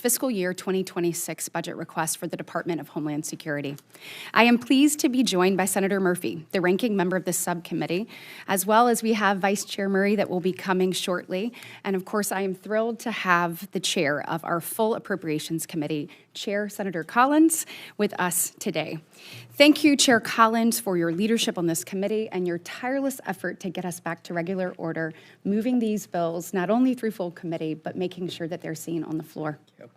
fiscal year 2026 budget request for the Department of Homeland Security. I am pleased to be joined by Senator Murphy, the ranking member of this subcommittee, as well as we have Vice Chair Murray that will be coming shortly. And of course, I am thrilled to have the chair of our full Appropriations Committee, Chair Senator Collins, with us today. Thank you, Chair Collins, for your leadership on this committee and your tireless effort to get us back to regular order, moving these bills not only through full committee, but making sure that they're seen on the floor. Yep.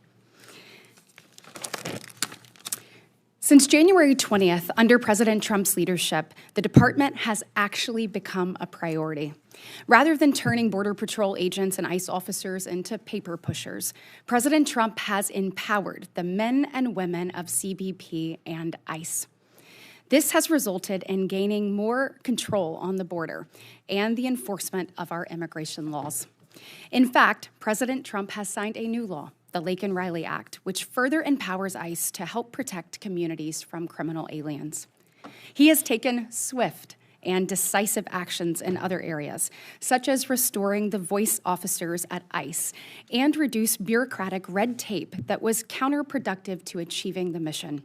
Since January 20th, under President Trump's leadership, the department has actually become a priority. Rather than turning Border Patrol agents and ICE officers into paper pushers, President Trump has empowered the men and women of CBP and ICE. This has resulted in gaining more control on the border and the enforcement of our immigration laws. In fact, President Trump has signed a new law, the Laken-Riley Act, which further empowers ICE to help protect communities from criminal aliens. He has taken swift and decisive actions in other areas, such as restoring the voice officers at ICE and reduce bureaucratic red tape that was counterproductive to achieving the mission.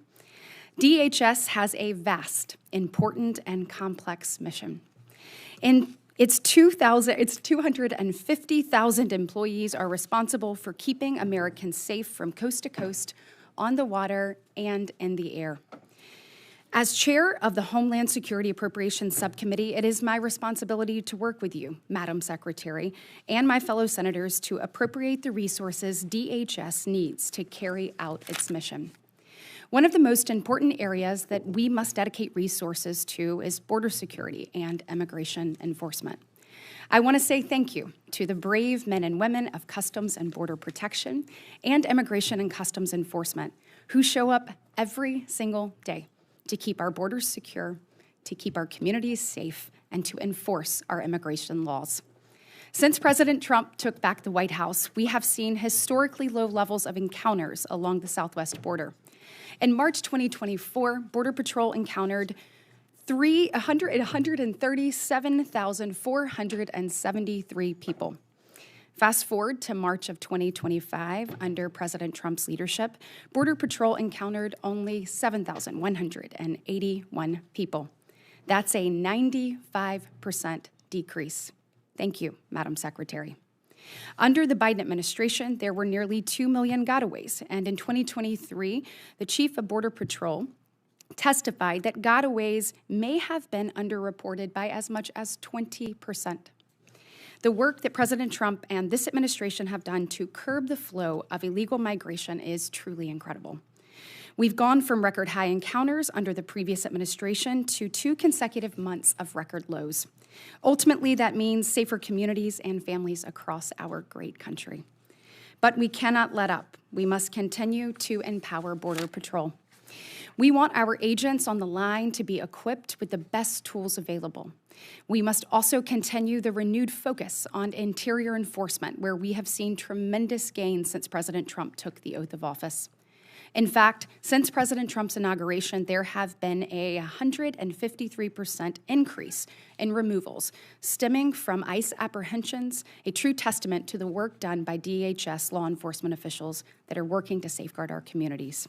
DHS has a vast, important, and complex mission. Its 250,000 employees are responsible for keeping Americans safe from coast to coast, on the water, and in the air. As chair of the Homeland Security Appropriations Subcommittee, it is my responsibility to work with you, Madam Secretary, and my fellow senators to appropriate the resources DHS needs to carry out its mission. One of the most important areas that we must dedicate resources to is border security and immigration enforcement. I want to say thank you to the brave men and women of Customs and Border Protection and Immigration and Customs Enforcement who show up every single day to keep our borders secure, to keep our communities safe, and to enforce our immigration laws. Since President Trump took back the White House, we have seen historically low levels of encounters along the southwest border. In March 2024, Border Patrol encountered 137,473 people. Fast forward to March of 2025, under President Trump's leadership, Border Patrol encountered only 7,181 people. That's a 95% decrease. Thank you, Madam Secretary. Under the Biden administration, there were nearly 2 million gotaways, and in 2023, the Chief of Border Patrol testified that gotaways may have been underreported by as much as 20%. The work that President Trump and this administration have done to curb the flow of illegal migration is truly incredible. We've gone from record high encounters under the previous administration to 2 consecutive months of record lows. Ultimately, that means safer communities and families across our great country. But we cannot let up. We must continue to empower Border Patrol. We want our agents on the line to be equipped with the best tools available. We must also continue the renewed focus on interior enforcement, where we have seen tremendous gains since President Trump took the oath of office. In fact, since President Trump's inauguration, there have been a 153% increase in removals stemming from ICE apprehensions, a true testament to the work done by DHS law enforcement officials that are working to safeguard our communities.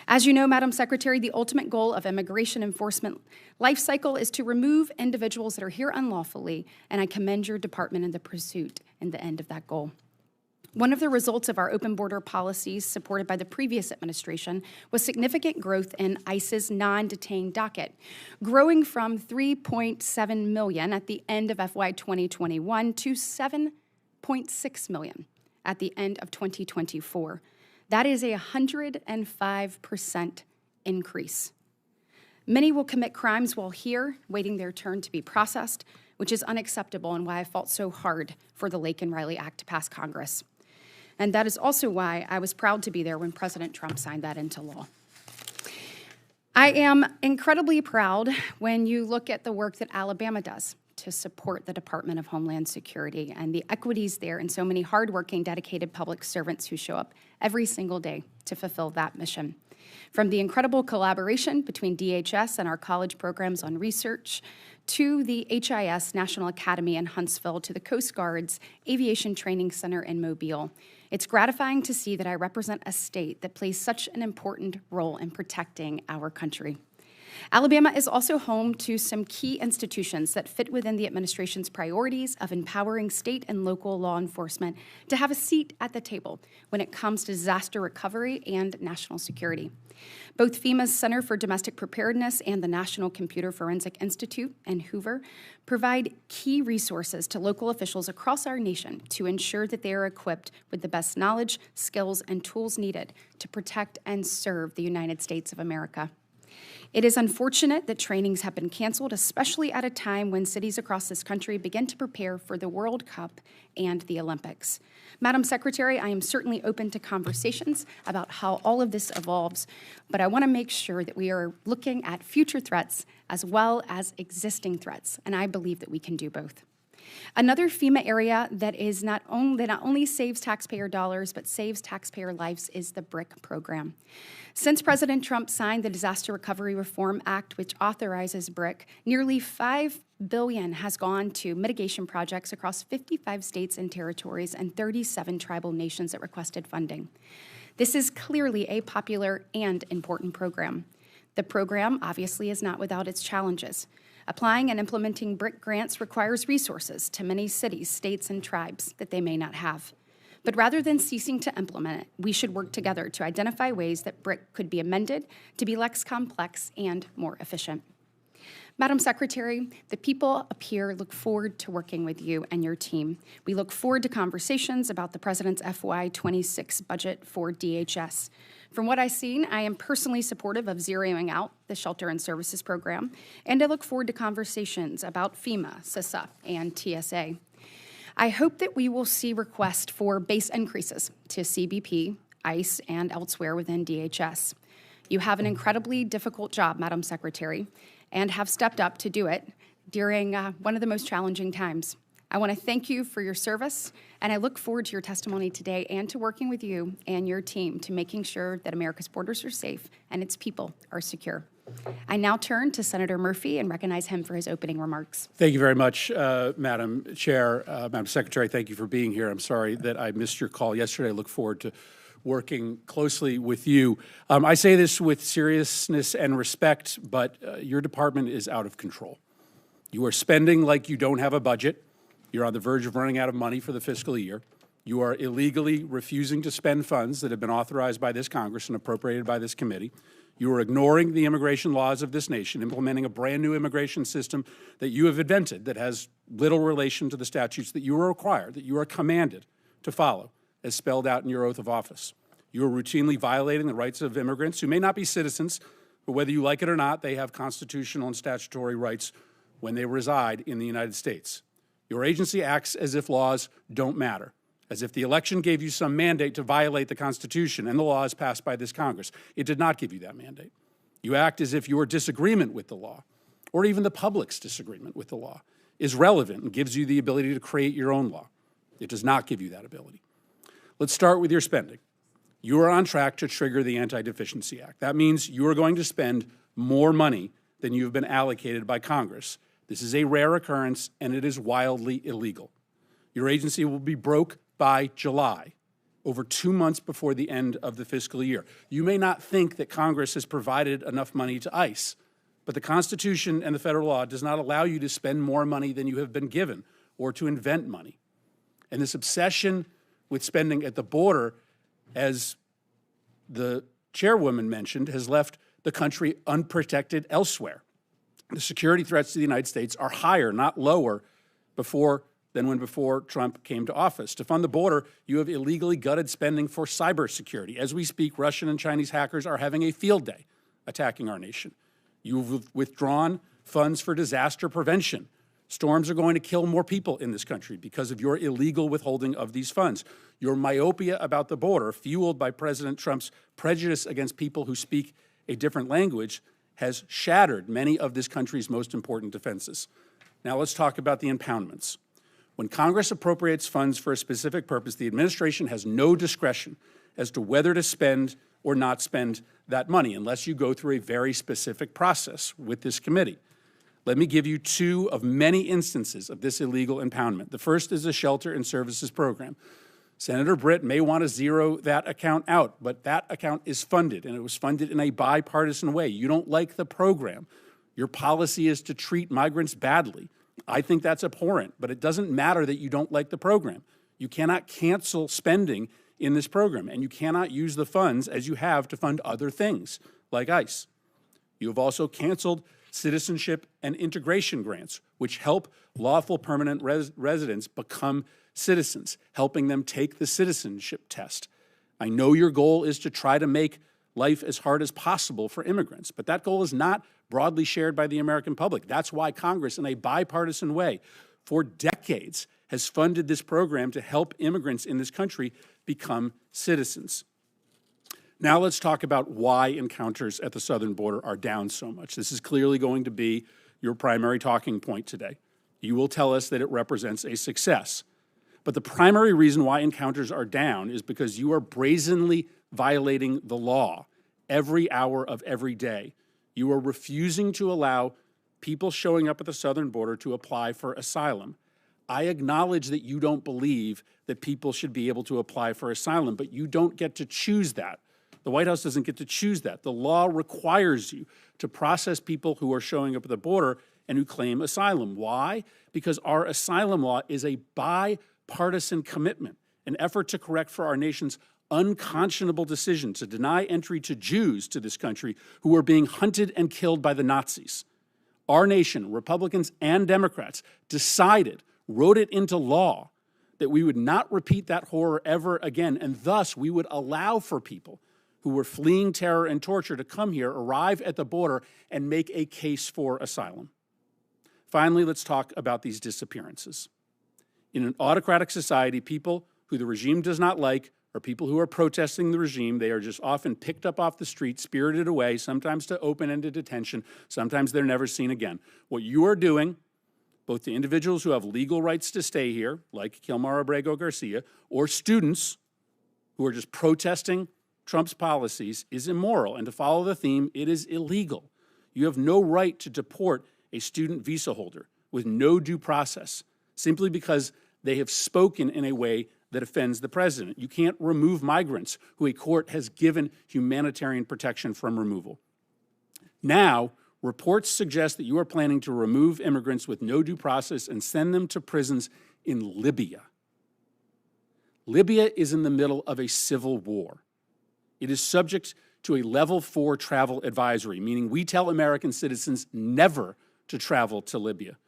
As you know, Madam Secretary, the ultimate goal of immigration enforcement life cycle is to remove individuals that are here unlawfully, and I commend your department in the pursuit and the end of that goal. One of the results of our open border policies supported by the previous administration was significant growth in ICE's non-detained docket, growing from 3.7 million at the end of FY 2021 to 7.6 million at the end of 2024. That is a 105% increase. Many will commit crimes while here, waiting their turn to be processed, which is unacceptable and why I fought so hard for the Laken-Riley Act to pass Congress. And that is also why I was proud to be there when President Trump signed that into law. I am incredibly proud when you look at the work that Alabama does to support the Department of Homeland Security and the equities there and so many hardworking, dedicated public servants who show up every single day to fulfill that mission. From the incredible collaboration between DHS and our college programs on research, to the HIS National Academy in Huntsville, to the Coast Guard's Aviation Training Center in Mobile, it's gratifying to see that I represent a state that plays such an important role in protecting our country. Alabama is also home to some key institutions that fit within the administration's priorities of empowering state and local law enforcement to have a seat at the table when it comes to disaster recovery and national security. Both FEMA's Center for Domestic Preparedness and the National Computer Forensic Institute in Hoover provide key resources to local officials across our nation to ensure that they are equipped with the best knowledge, skills, and tools needed to protect and serve the United States of America. It is unfortunate that trainings have been canceled, especially at a time when cities across this country begin to prepare for the World Cup and the Olympics. Madam Secretary, I am certainly open to conversations about how all of this evolves, but I want to make sure that we are looking at future threats as well as existing threats, and I believe that we can do both. Another FEMA area that not only saves taxpayer dollars but saves taxpayer lives is the BRIC program. Since President Trump signed the Disaster Recovery Reform Act, which authorizes BRIC, nearly $5 billion has gone to mitigation projects across 55 states and territories and 37 tribal nations that requested funding. This is clearly a popular and important program. The program obviously is not without its challenges. Applying and implementing BRIC grants requires resources to many cities, states, and tribes that they may not have. But rather than ceasing to implement it, we should work together to identify ways that BRIC could be amended to be less complex and more efficient. Madam Secretary, the people up here look forward to working with you and your team. We look forward to conversations about the President's FY26 budget for DHS. From what I've seen, I am personally supportive of zeroing out the Shelter and Services Program, and I look forward to conversations about FEMA, CISA, and TSA. I hope that we will see requests for base increases to CBP, ICE, and elsewhere within DHS. You have an incredibly difficult job, Madam Secretary, and have stepped up to do it during one of the most challenging times. I want to thank you for your service, and I look forward to your testimony today and to working with you and your team to making sure that America's borders are safe and its people are secure. I now turn to Senator Murphy and recognize him for his opening remarks. Thank you very much, Madam Chair. Madam Secretary, thank you for being here. I'm sorry that I missed your call yesterday. I look forward to working closely with you. I say this with seriousness and respect, but your department is out of control. You are spending like you don't have a budget. You're on the verge of running out of money for the fiscal year. You are illegally refusing to spend funds that have been authorized by this Congress and appropriated by this committee. You are ignoring the immigration laws of this nation, implementing a brand new immigration system that you have invented that has little relation to the statutes that you are required, that you are commanded to follow, as spelled out in your oath of office. You are routinely violating the rights of immigrants who may not be citizens, but whether you like it or not, they have constitutional and statutory rights when they reside in the United States. Your agency acts as if laws don't matter, as if the election gave you some mandate to violate the Constitution and the laws passed by this Congress. It did not give you that mandate. You act as if your disagreement with the law, or even the public's disagreement with the law, is relevant and gives you the ability to create your own law. It does not give you that ability. Let's start with your spending. You are on track to trigger the Anti-Deficiency Act. That means you are going to spend more money than you have been allocated by Congress. This is a rare occurrence, and it is wildly illegal. Your agency will be broke by July, over 2 months before the end of the fiscal year. You may not think that Congress has provided enough money to ICE, but the Constitution and the federal law does not allow you to spend more money than you have been given or to invent money. And this obsession with spending at the border, as the chairwoman mentioned, has left the country unprotected elsewhere. The security threats to the United States are higher, not lower, than when before Trump came to office. To fund the border, you have illegally gutted spending for cybersecurity. As we speak, Russian and Chinese hackers are having a field day attacking our nation. You've withdrawn funds for disaster prevention. Storms are going to kill more people in this country because of your illegal withholding of these funds. Your myopia about the border, fueled by President Trump's prejudice against people who speak a different language, has shattered many of this country's most important defenses. Now let's talk about the impoundments. When Congress appropriates funds for a specific purpose, the administration has no discretion as to whether to spend or not spend that money unless you go through a very specific process with this committee. Let me give you two of many instances of this illegal impoundment. The first is the Shelter and Services Program. Senator Britt may want to zero that account out, but that account is funded, and it was funded in a bipartisan way. You don't like the program. Your policy is to treat migrants badly. I think that's abhorrent, but it doesn't matter that you don't like the program. You cannot cancel spending in this program, and you cannot use the funds as you have to fund other things like ICE. You have also canceled citizenship and integration grants, which help lawful permanent residents become citizens, helping them take the citizenship test. I know your goal is to try to make life as hard as possible for immigrants, but that goal is not broadly shared by the American public. That's why Congress, in a bipartisan way, for decades, has funded this program to help immigrants in this country become citizens. Now let's talk about why encounters at the southern border are down so much. This is clearly going to be your primary talking point today. You will tell us that it represents a success. But the primary reason why encounters are down is because you are brazenly violating the law every hour of every day. You are refusing to allow people showing up at the southern border to apply for asylum. I acknowledge that you don't believe that people should be able to apply for asylum, but you don't get to choose that. The White House doesn't get to choose that. The law requires you to process people who are showing up at the border and who claim asylum. Why? Because our asylum law is a bipartisan commitment, an effort to correct for our nation's unconscionable decision to deny entry to Jews to this country who were being hunted and killed by the Nazis. Our nation, Republicans and Democrats, decided, wrote it into law, that we would not repeat that horror ever again, and thus we would allow for people who were fleeing terror and torture to come here, arrive at the border, and make a case for asylum. Finally, let's talk about these disappearances. In an autocratic society, people who the regime does not like are people who are protesting the regime. They are just often picked up off the street, spirited away, sometimes to open-ended detention. Sometimes they're never seen again. What you are doing, both the individuals who have legal rights to stay here, like Kilmar Abrego Garcia, or students who are just protesting Trump's policies, is immoral. And to follow the theme, it is illegal. You have no right to deport a student visa holder with no due process simply because they have spoken in a way that offends the president. You can't remove migrants who a court has given humanitarian protection from removal. Now, reports suggest that you are planning to remove immigrants with no due process and send them to prisons in Libya. Libya is in the middle of a civil war. It is subject to a level 4 travel advisory, meaning we tell American citizens never to travel to Libya.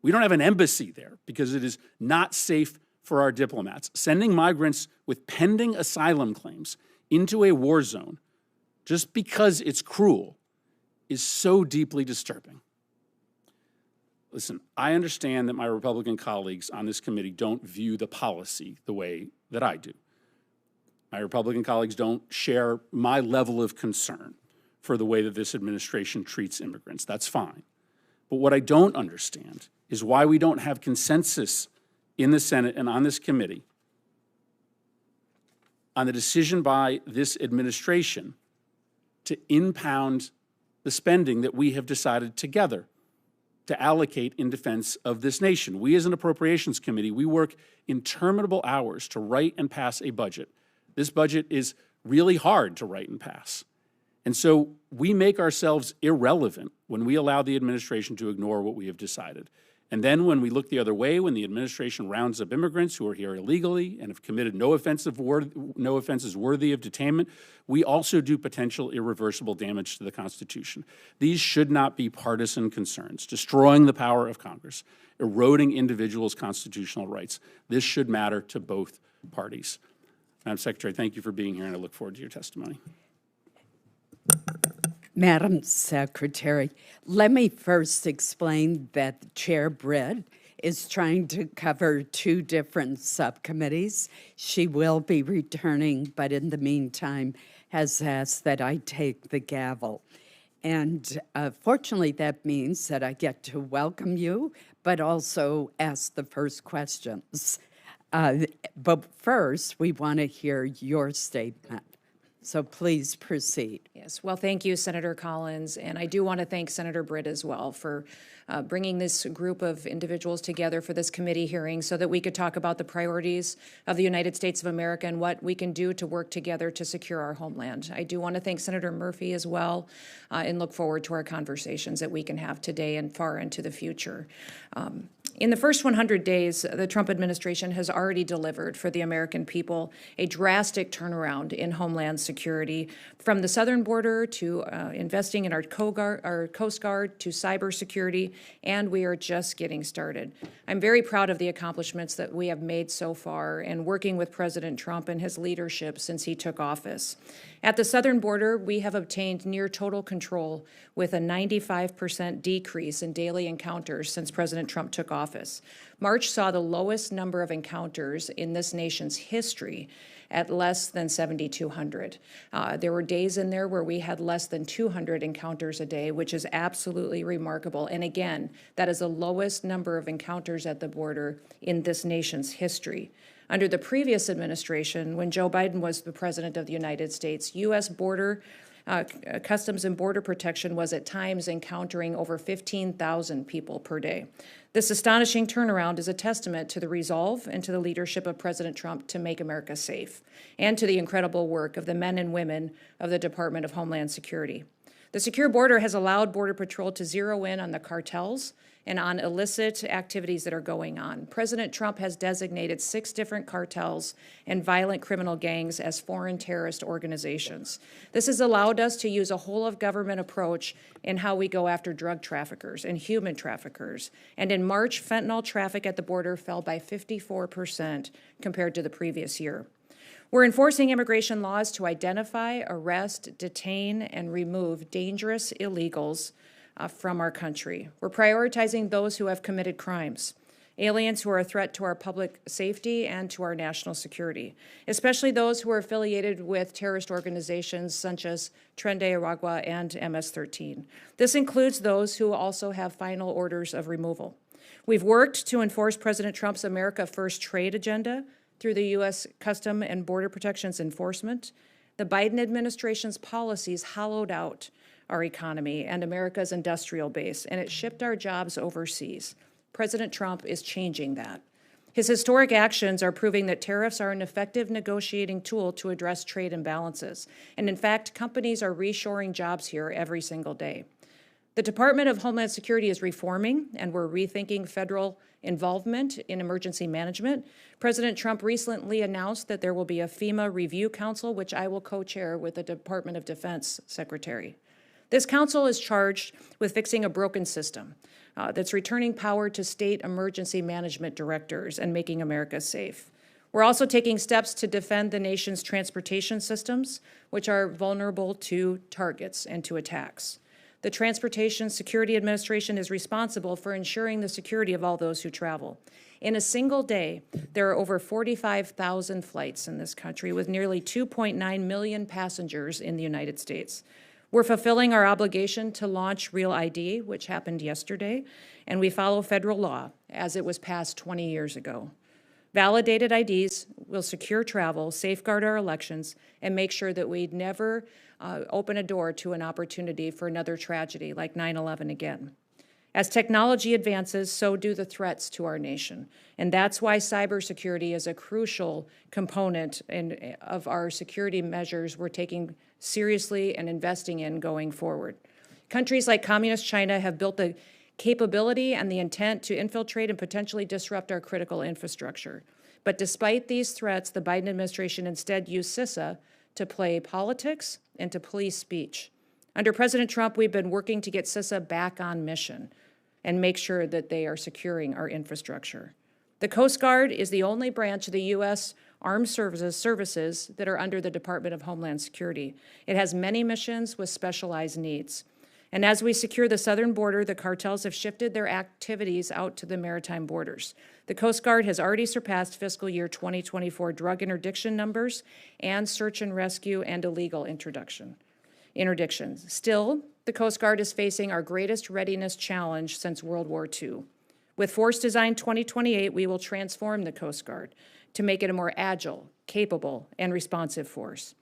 We don't have an embassy there because it is not safe for our diplomats. Sending migrants with pending asylum claims into a war zone just because it's cruel is so deeply disturbing. Listen, I understand that my Republican colleagues on this committee don't view the policy the way that I do. My Republican colleagues don't share my level of concern for the way that this administration treats immigrants. That's fine. But what I don't understand is why we don't have consensus in the Senate and on this committee on the decision by this administration to impound the spending that we have decided together to allocate in defense of this nation. We as an Appropriations Committee, we work interminable hours to write and pass a budget. This budget is really hard to write and pass. And so we make ourselves irrelevant when we allow the administration to ignore what we have decided. And then when we look the other way, when the administration rounds up immigrants who are here illegally and have committed no offenses worthy of detainment, we also do potential irreversible damage to the Constitution. These should not be partisan concerns, destroying the power of Congress, eroding individuals' constitutional rights. This should matter to both parties. Madam Secretary, thank you for being here, and I look forward to your testimony. Madam Secretary, let me first explain that Chair Britt is trying to cover 2 different subcommittees. She will be returning, but in the meantime has asked that I take the gavel. And fortunately, that means that I get to welcome you but also ask the first questions. But first, we want to hear your statement. So please proceed. Yes, well, thank you, Senator Collins, and I do want to thank Senator Britt as well for bringing this group of individuals together for this committee hearing so that we could talk about the priorities of the United States of America and what we can do to work together to secure our homeland. I do want to thank Senator Murphy as well and look forward to our conversations that we can have today and far into the future. In the first 100 days, the Trump administration has already delivered for the American people a drastic turnaround in Homeland Security, from the southern border to investing in our Coast Guard to cybersecurity, and we are just getting started. I'm very proud of the accomplishments that we have made so far and working with President Trump and his leadership since he took office. At the southern border, we have obtained near total control with a 95% decrease in daily encounters since President Trump took office. March saw the lowest number of encounters in this nation's history at less than 7,200. There were days in there where we had less than 200 encounters a day, which is absolutely remarkable. And again, that is the lowest number of encounters at the border in this nation's history. Under the previous administration, when Joe Biden was the president of the United States, U.S. Customs and Border Protection was at times encountering over 15,000 people per day. This astonishing turnaround is a testament to the resolve and to the leadership of President Trump to make America safe, and to the incredible work of the men and women of the Department of Homeland Security. The secure border has allowed Border Patrol to zero in on the cartels and on illicit activities that are going on. President Trump has designated 6 different cartels and violent criminal gangs as foreign terrorist organizations. This has allowed us to use a whole-of-government approach in how we go after drug traffickers and human traffickers. And in March, fentanyl traffic at the border fell by 54% compared to the previous year. We're enforcing immigration laws to identify, arrest, detain, and remove dangerous illegals from our country. We're prioritizing those who have committed crimes, aliens who are a threat to our public safety and to our national security, especially those who are affiliated with terrorist organizations such as Tren de Aragua and MS-13. This includes those who also have final orders of removal. We've worked to enforce President Trump's America First trade agenda through the U.S. Customs and Border Protection's enforcement. The Biden administration's policies hollowed out our economy and America's industrial base, and it shipped our jobs overseas. President Trump is changing that. His historic actions are proving that tariffs are an effective negotiating tool to address trade imbalances. And in fact, companies are reshoring jobs here every single day. The Department of Homeland Security is reforming, and we're rethinking federal involvement in emergency management. President Trump recently announced that there will be a FEMA review council, which I will co-chair with the Department of Defense Secretary. This council is charged with fixing a broken system that's returning power to state emergency management directors and making America safe. We're also taking steps to defend the nation's transportation systems, which are vulnerable to targets and to attacks. The Transportation Security Administration is responsible for ensuring the security of all those who travel. In a single day, there are over 45,000 flights in this country, with nearly 2.9 million passengers in the United States. We're fulfilling our obligation to launch Real ID, which happened yesterday, and we follow federal law as it was passed 20 years ago. Validated IDs will secure travel, safeguard our elections, and make sure that we never open a door to an opportunity for another tragedy like 9/11 again. As technology advances, so do the threats to our nation. And that's why cybersecurity is a crucial component of our security measures we're taking seriously and investing in going forward. Countries like Communist China have built the capability and the intent to infiltrate and potentially disrupt our critical infrastructure. But despite these threats, the Biden administration instead used CISA to play politics and to police speech. Under President Trump, we've been working to get CISA back on mission and make sure that they are securing our infrastructure. The Coast Guard is the only branch of the U.S. Armed Services that are under the Department of Homeland Security. It has many missions with specialized needs. And as we secure the southern border, the cartels have shifted their activities out to the maritime borders. The Coast Guard has already surpassed fiscal year 2024 drug interdiction numbers and search and rescue and illegal interdictions. Still, the Coast Guard is facing our greatest readiness challenge since World War II. With Force Design 2028, we will transform the Coast Guard to make it a more agile, capable, and responsive force.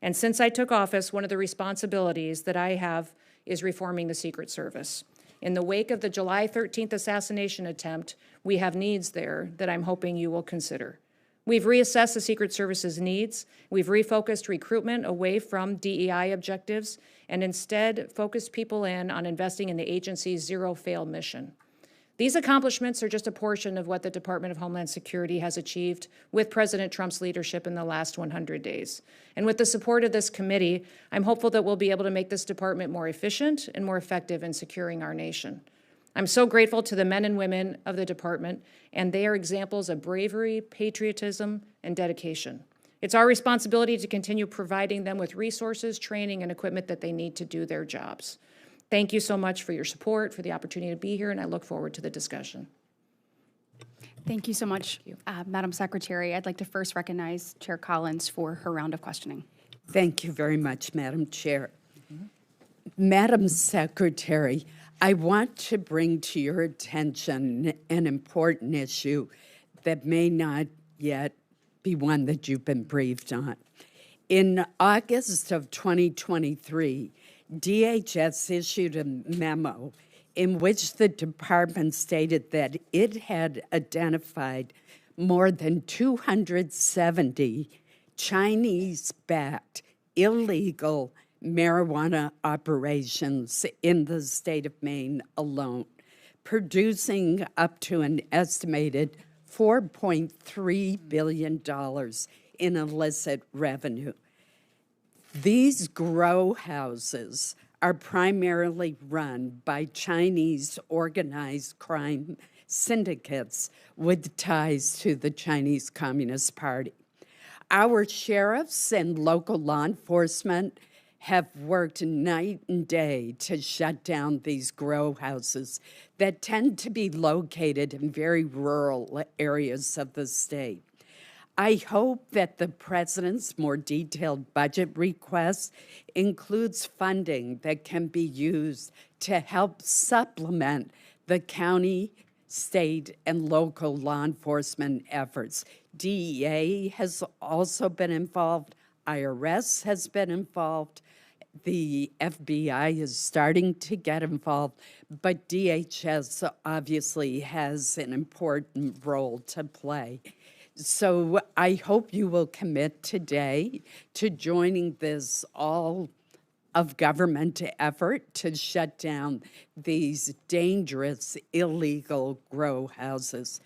And since I took office, one of the responsibilities that I have is reforming the Secret Service. In the wake of the July 13th assassination attempt, we have needs there that I'm hoping you will consider. We've reassessed the Secret Service's needs. We've refocused recruitment away from DEI objectives and instead focused people in on investing in the agency's zero-fail mission. These accomplishments are just a portion of what the Department of Homeland Security has achieved with President Trump's leadership in the last 100 days. And with the support of this committee, I'm hopeful that we'll be able to make this department more efficient and more effective in securing our nation. I'm so grateful to the men and women of the department, and they are examples of bravery, patriotism, and dedication. It's our responsibility to continue providing them with resources, training, and equipment that they need to do their jobs. Thank you so much for your support, for the opportunity to be here, and I look forward to the discussion. Thank you so much, Madam Secretary. I'd like to first recognize Chair Collins for her round of questioning. Thank you very much, Madam Chair. Madam Secretary, I want to bring to your attention an important issue that may not yet be one that you've been briefed on. In August of 2023, DHS issued a memo in which the department stated that it had identified more than 270 Chinese-backed illegal marijuana operations in the state of Maine alone, producing up to an estimated $4.3 billion in illicit revenue. These grow houses are primarily run by Chinese organized crime syndicates with ties to the Chinese Communist Party. Our sheriffs and local law enforcement have worked night and day to shut down these grow houses that tend to be located in very rural areas of the state. I hope that the president's more detailed budget request includes funding that can be used to help supplement the county, state, and local law enforcement efforts. DEA has also been involved. IRS has been involved. The FBI is starting to get involved, but DHS obviously has an important role to play. So I hope you will commit today to joining this all-of-government effort to shut down these dangerous, illegal grow houses.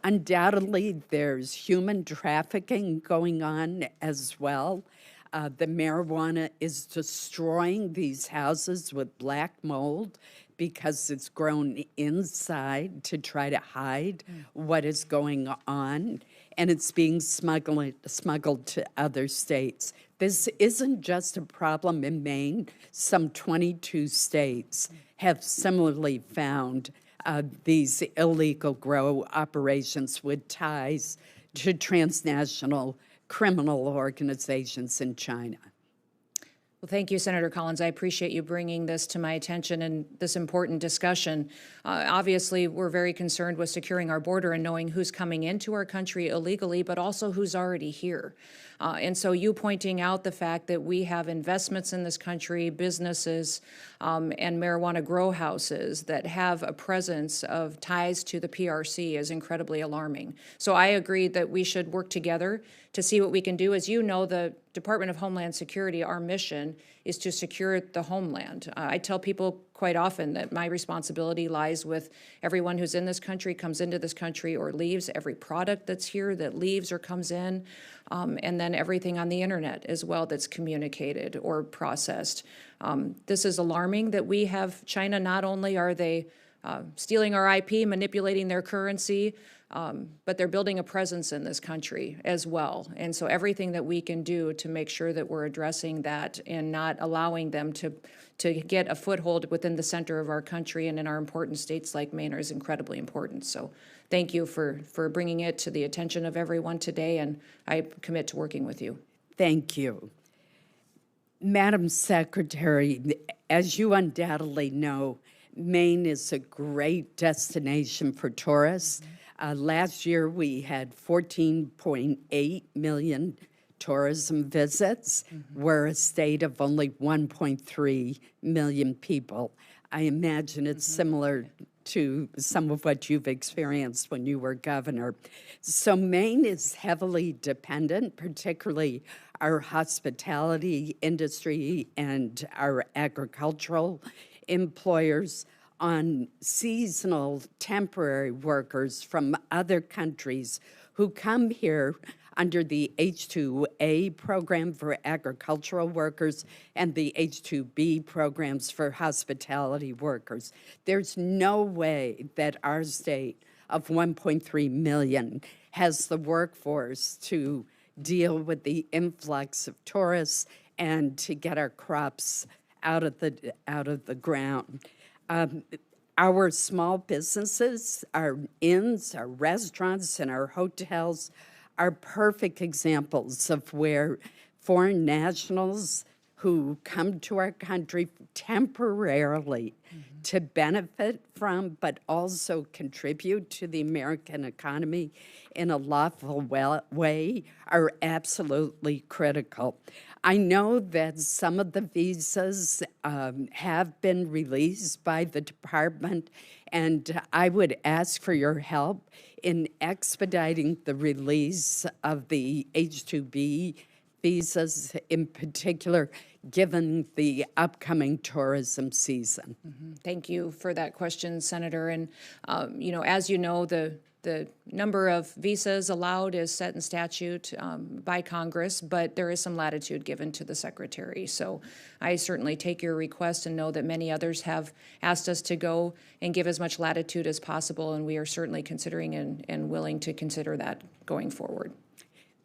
Undoubtedly, there's human trafficking going on as well. The marijuana is destroying these houses with black mold because it's grown inside to try to hide what is going on, and it's being smuggled to other states. This isn't just a problem in Maine. Some 22 states have similarly found these illegal grow operations with ties to transnational criminal organizations in China. Well, thank you, Senator Collins. I appreciate you bringing this to my attention and this important discussion. Obviously, we're very concerned with securing our border and knowing who's coming into our country illegally, but also who's already here. And so you pointing out the fact that we have investments in this country, businesses, and marijuana grow houses that have a presence of ties to the PRC is incredibly alarming. So I agree that we should work together to see what we can do. As you know, the Department of Homeland Security, our mission is to secure the homeland. I tell people quite often that my responsibility lies with everyone who's in this country, comes into this country or leaves, every product that's here that leaves or comes in, and then everything on the internet as well that's communicated or processed. This is alarming that we have China. Not only are they stealing our IP, manipulating their currency, but they're building a presence in this country as well. And so everything that we can do to make sure that we're addressing that and not allowing them to get a foothold within the center of our country and in our important states like Maine is incredibly important. So thank you for bringing it to the attention of everyone today, and I commit to working with you. Thank you. Madam Secretary, as you undoubtedly know, Maine is a great destination for tourists. Last year, we had 14.8 million tourism visits. We're a state of only 1.3 million people. I imagine it's similar to some of what you've experienced when you were governor. So Maine is heavily dependent, particularly our hospitality industry and our agricultural employers, on seasonal temporary workers from other countries who come here under the H-2A program for agricultural workers and the H-2B programs for hospitality workers. There's no way that our state of 1.3 million has the workforce to deal with the influx of tourists and to get our crops out of the ground. Our small businesses, our inns, our restaurants, and our hotels are perfect examples of where foreign nationals who come to our country temporarily to benefit from, but also contribute to the American economy in a lawful way, are absolutely critical. I know that some of the visas have been released by the department, and I would ask for your help in expediting the release of the H-2B visas, in particular, given the upcoming tourism season. Thank you for that question, Senator. And, as you know, the number of visas allowed is set in statute by Congress, but there is some latitude given to the Secretary. So I certainly take your request and know that many others have asked us to go and give as much latitude as possible, and we are certainly considering and willing to consider that going forward.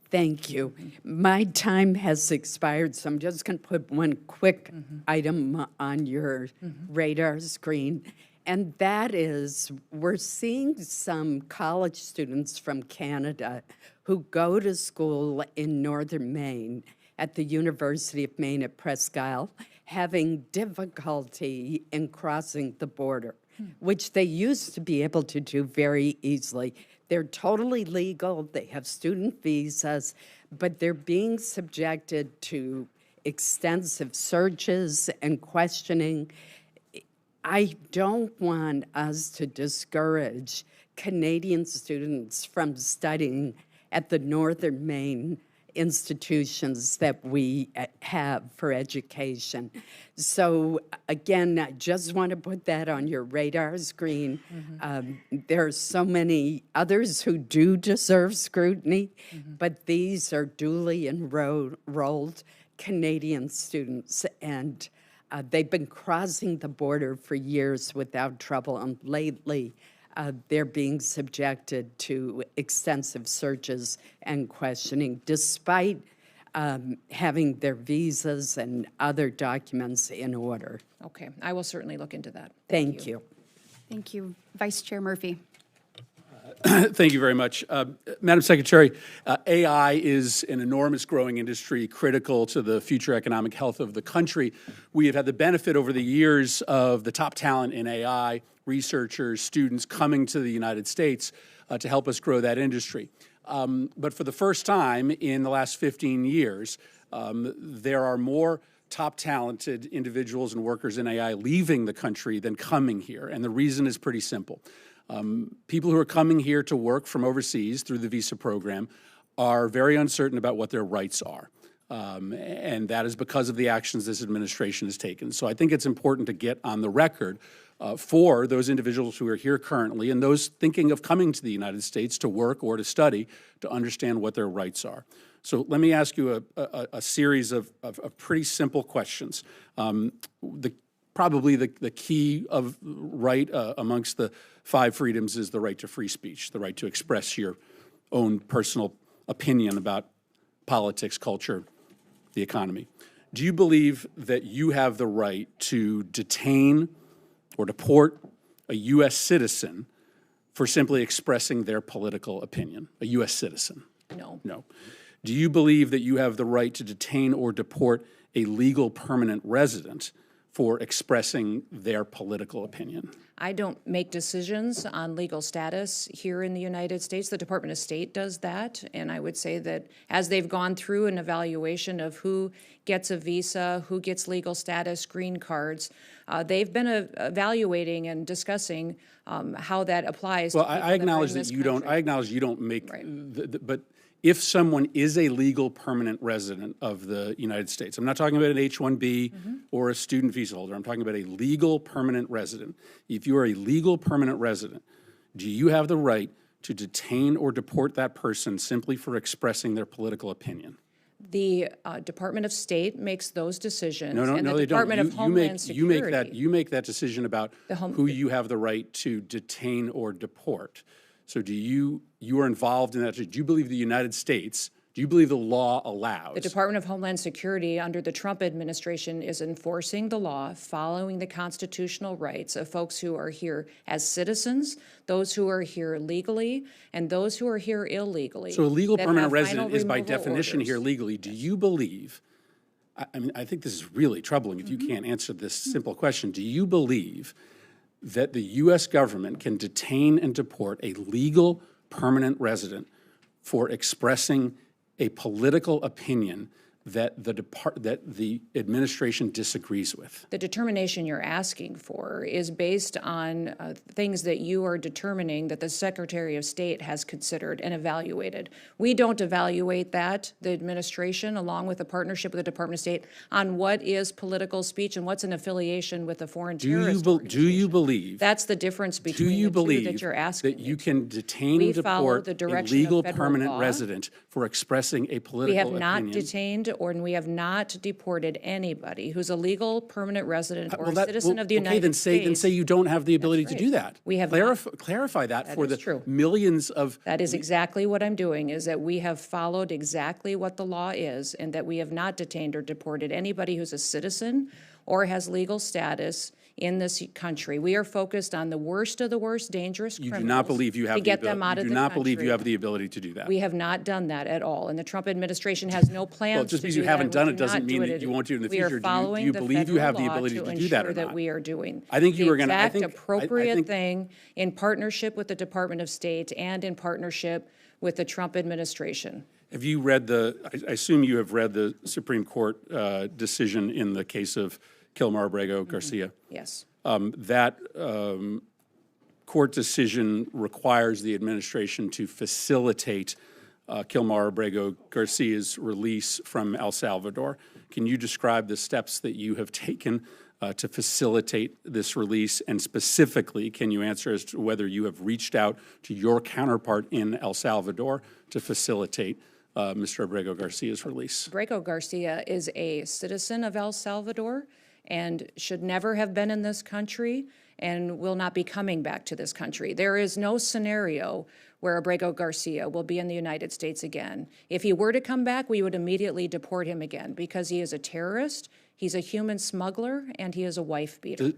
Thank you. My time has expired, so I'm just going to put one quick item on your radar screen. And that is, we're seeing some college students from Canada who go to school in northern Maine at the University of Maine at Presque Isle having difficulty in crossing the border, which they used to be able to do very easily. They're totally legal, they have student visas, but they're being subjected to extensive searches and questioning. I don't want us to discourage Canadian students from studying at the Northern Maine institutions that we have for education. So again, I just want to put that on your radar screen. There are so many others who do deserve scrutiny, but these are duly enrolled Canadian students, and they've been crossing the border for years without trouble, and lately they're being subjected to extensive searches and questioning, despite having their visas and other documents in order. Okay, I will certainly look into that. Thank you. Thank you. Vice Chair Murphy. Thank you very much. Madam Secretary, AI is an enormous growing industry critical to the future economic health of the country. We have had the benefit over the years of the top talent in AI, researchers, students coming to the United States to help us grow that industry. But for the first time in the last 15 years, there are more top talented individuals and workers in AI leaving the country than coming here. And the reason is pretty simple. People who are coming here to work from overseas through the visa program are very uncertain about what their rights are. And that is because of the actions this administration has taken. So I think it's important to get on the record for those individuals who are here currently and those thinking of coming to the United States to work or to study to understand what their rights are. So let me ask you a series of pretty simple questions. Probably the key of right amongst the 5 freedoms is the right to free speech, the right to express your own personal opinion about politics, culture, the economy. Do you believe that you have the right to detain or deport a U.S. citizen for simply expressing their political opinion, a U.S. citizen? No. No. Do you believe that you have the right to detain or deport a legal permanent resident for expressing their political opinion? I don't make decisions on legal status here in the United States. The Department of State does that, and I would say that as they've gone through an evaluation of who gets a visa, who gets legal status, green cards, they've been evaluating and discussing how that applies. Well, to people I acknowledge that are in that this you don't. country. I acknowledge you don't make. Right. But if someone is a legal permanent resident of the United States, I'm not talking about an H-1B or a student visa holder. I'm talking about a legal permanent resident. If you are a legal permanent resident, do you have the right to detain or deport that person simply for expressing their political opinion? The Department of State makes those decisions. No, and the they don't. Department of Homeland Security. You make that decision about who you have the right to detain or deport. So you are involved in that? Do you believe the United States, do you believe the law allows? The Department of Homeland Security under the Trump administration is enforcing the law, following the constitutional rights of folks who are here as citizens, those who are here legally, and those who are here illegally. So a legal that permanent have resident final is by removal definition orders. here legally. Do you believe, I mean, I think this is really troubling if you can't answer this simple question. Do you believe that the U.S. government can detain and deport a legal permanent resident for expressing a political opinion that the administration disagrees with? The determination you're asking for is based on things that you are determining that the Secretary of State has considered and evaluated. We don't evaluate that, the administration, along with a partnership with the Department of State, on what is political speech and what's an affiliation with a foreign terrorist Do you organization. believe? That's the difference Do between you the two believe that you're asking that you me. can detain We and follow deport the a direction of legal federal permanent law. resident for expressing a political We have opinion? not detained we have not deported anybody who's a legal permanent resident or a citizen of the United States. Then say you don't have the ability to do that. We have clarify that for is the true. millions of. That is exactly what I'm doing, is that we have followed exactly what the law is, and that we have not detained or deported anybody who's a citizen or has legal status in this country. We are focused on the worst of the worst dangerous criminals. You do not believe you have to get them out of the You do not believe you country. have the ability to do that. We have not done that at all, and the Trump administration has no plans Well, just to because do you haven't that. done We it do doesn't not mean do that it. you won't do it in the We future. are Do following you the believe you have the federal law ability to to do that or ensure that not? we are doing I think you were going to. the I exact think appropriate I think, thing in partnership with the Department of State and in partnership with the Trump administration. Have you read I assume you have read the Supreme Court decision in the case of Kilmar Abrego Garcia. Yes. That court decision requires the administration to facilitate Kilmar Abrego Garcia's release from El Salvador. Can you describe the steps that you have taken to facilitate this release? And specifically, can you answer as to whether you have reached out to your counterpart in El Salvador to facilitate Mr. Abrego Garcia's release? Abrego Garcia is a citizen of El Salvador and should never have been in this country and will not be coming back to this country. There is no scenario where Abrego Garcia will be in the United States again. If he were to come back, we would immediately deport him again because he is a terrorist, he's a human smuggler, and he is a wife beater.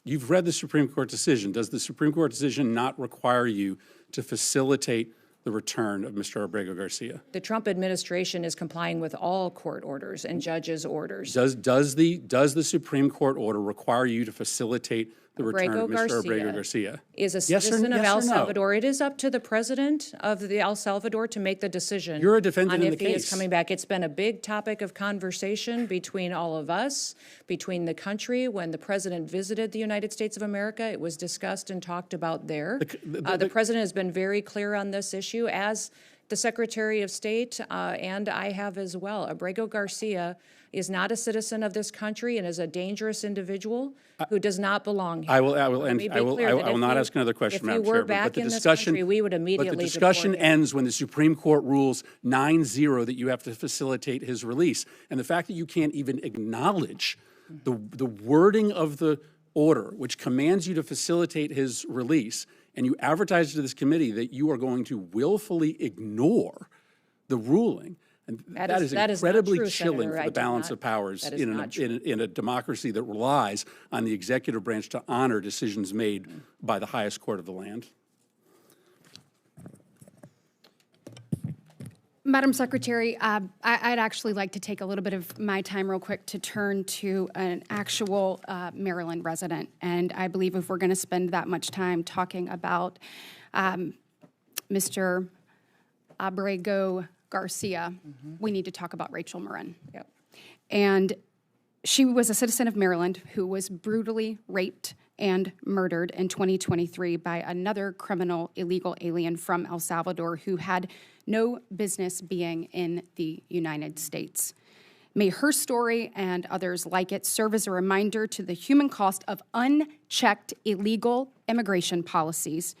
You've read the Supreme Court decision. Does the Supreme Court decision not require you to facilitate the return of Mr. Abrego Garcia? The Trump administration is complying with all court orders and judges' orders. Does the Supreme Court order require you to facilitate the return of Mr. Abrego Garcia? Is a citizen of El Salvador. It is up to the president of the El Salvador to make the decision. You're a defendant on in if the he case. is coming back. It's been a big topic of conversation between all of us, between the country. When the president visited the United States of America, it was discussed and talked about there. The president has been very clear on this issue, as the Secretary of State and I have as well. Abrego Garcia is not a citizen of this country and is a dangerous individual who does not belong here. I will not ask another question, Madam Chair. Back But the in this discussion, country, we would immediately but the discussion deport him. ends when the Supreme Court rules 9-0 that you have to facilitate his release. And the fact that you can't even acknowledge the wording of the order, which commands you to facilitate his release, and you advertise to this committee that you are going to willfully ignore the ruling, and that is incredibly true, chilling Senator. for the balance of powers in a democracy that relies on the executive branch to honor decisions made by the highest court of the land. Madam Secretary, I'd actually like to take a little bit of my time real quick to turn to an actual Maryland resident. And I believe if we're going to spend that much time talking about Mr. Abrego Garcia, we need to talk about Rachel Marin. Yep. And she was a citizen of Maryland who was brutally raped and murdered in 2023 by another criminal illegal alien from El Salvador who had no business being in the United States. May her story and others like it serve as a reminder to the human cost of unchecked illegal immigration policies,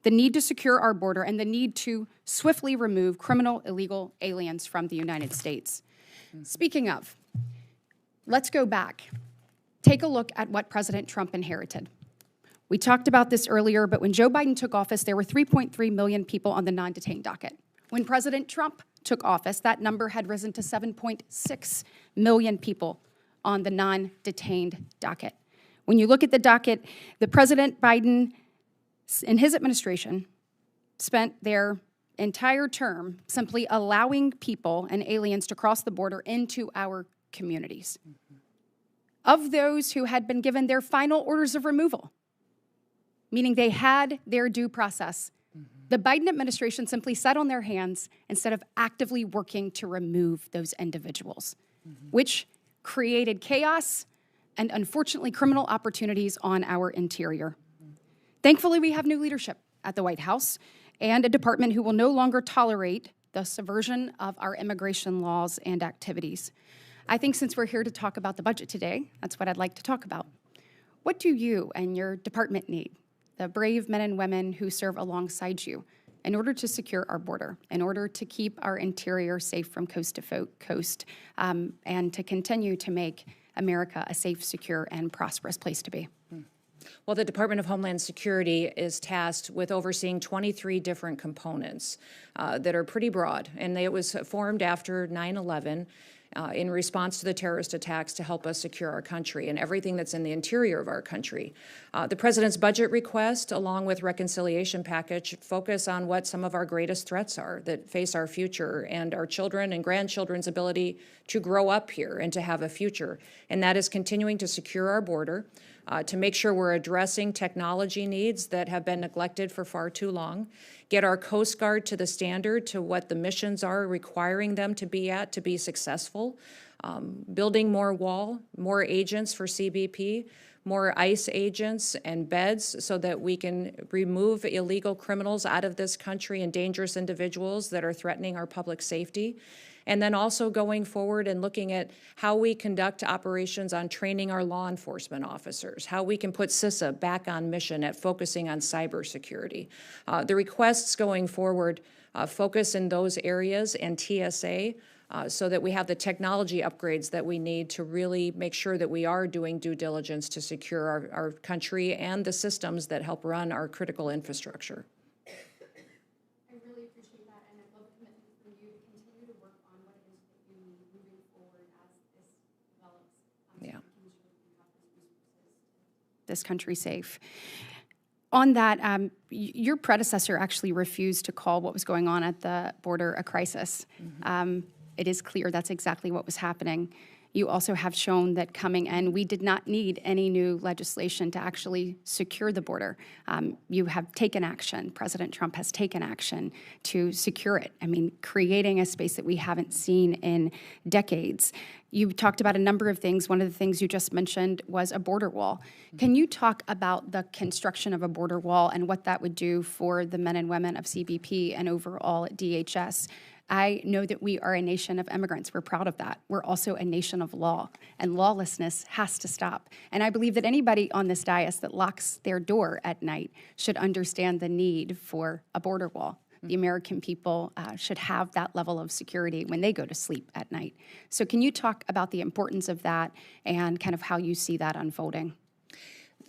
the need to secure our border, and the need to swiftly remove criminal illegal aliens from the United States. Speaking of, let's go back. Take a look at what President Trump inherited. We talked about this earlier, but when Joe Biden took office, there were 3.3 million people on the non-detained docket. When President Trump took office, that number had risen to 7.6 million people on the non-detained docket. When you look at the docket, the President Biden, in his administration, spent their entire term simply allowing people and aliens to cross the border into our communities. Of those who had been given their final orders of removal, meaning they had their due process, the Biden administration simply sat on their hands instead of actively working to remove those individuals, which created chaos and, unfortunately, criminal opportunities on our interior. Thankfully, we have new leadership at the White House and a department who will no longer tolerate the subversion of our immigration laws and activities. I think since we're here to talk about the budget today, that's what I'd like to talk about. What do you and your department need, the brave men and women who serve alongside you, in order to secure our border, in order to keep our interior safe from coast to coast, and to continue to make America a safe, secure, and prosperous place to be? Well, the Department of Homeland Security is tasked with overseeing 23 different components that are pretty broad, and it was formed after 9/11 in response to the terrorist attacks to help us secure our country and everything that's in the interior of our country. The President's budget request, along with reconciliation package, focus on what some of our greatest threats are that face our future and our children and grandchildren's ability to grow up here and to have a future. And that is continuing to secure our border, to make sure we're addressing technology needs that have been neglected for far too long, get our Coast Guard to the standard to what the missions are requiring them to be at to be successful, building more wall, more agents for CBP, more ICE agents and beds so that we can remove illegal criminals out of this country and dangerous individuals that are threatening our public safety. And then also going forward and looking at how we conduct operations on training our law enforcement officers, how we can put CISA back on mission at focusing on cybersecurity. The requests going forward focus in those areas and TSA so that we have the technology upgrades that we need to really make sure that we are doing due diligence to secure our country and the systems that help run our critical infrastructure. I really appreciate that, and I love the commitment from you to continue to work on what it is that you need moving forward as this develops. Yeah. This country safe. On that, your predecessor actually refused to call what was going on at the border a crisis. It is clear that's exactly what was happening. You also have shown that coming in, we did not need any new legislation to actually secure the border. You have taken action. President Trump has taken action to secure it. I mean, creating a space that we haven't seen in decades. You talked about a number of things. One of the things you just mentioned was a border wall. Can you talk about the construction of a border wall and what that would do for the men and women of CBP and overall at DHS? I know that we are a nation of immigrants. We're proud of that. We're also a nation of law, and lawlessness has to stop. And I believe that anybody on this dais that locks their door at night should understand the need for a border wall. The American people should have that level of security when they go to sleep at night. So can you talk about the importance of that and kind of how you see that unfolding?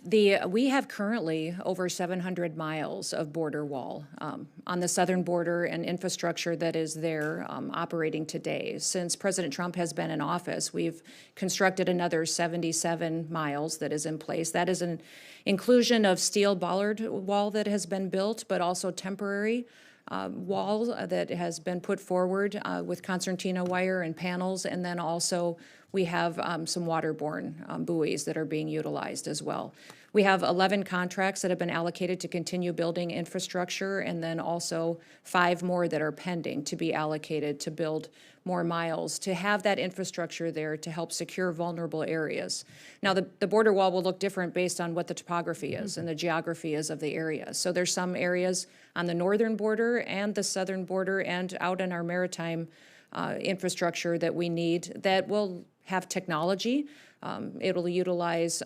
We have currently over 700 miles of border wall on the southern border and infrastructure that is there operating today. Since President Trump has been in office, we've constructed another 77 miles that is in place. That is an inclusion of steel bollard wall that has been built, but also temporary wall that has been put forward with concertina wire and panels, and then also we have some waterborne buoys that are being utilized as well. We have 11 contracts that have been allocated to continue building infrastructure, and then also 5 more that are pending to be allocated to build more miles, to have that infrastructure there to help secure vulnerable areas. Now, the border wall will look different based on what the topography is and the geography is of the area. So there's some areas on the northern border and the southern border and out in our maritime infrastructure that we need that will have technology. It'll utilize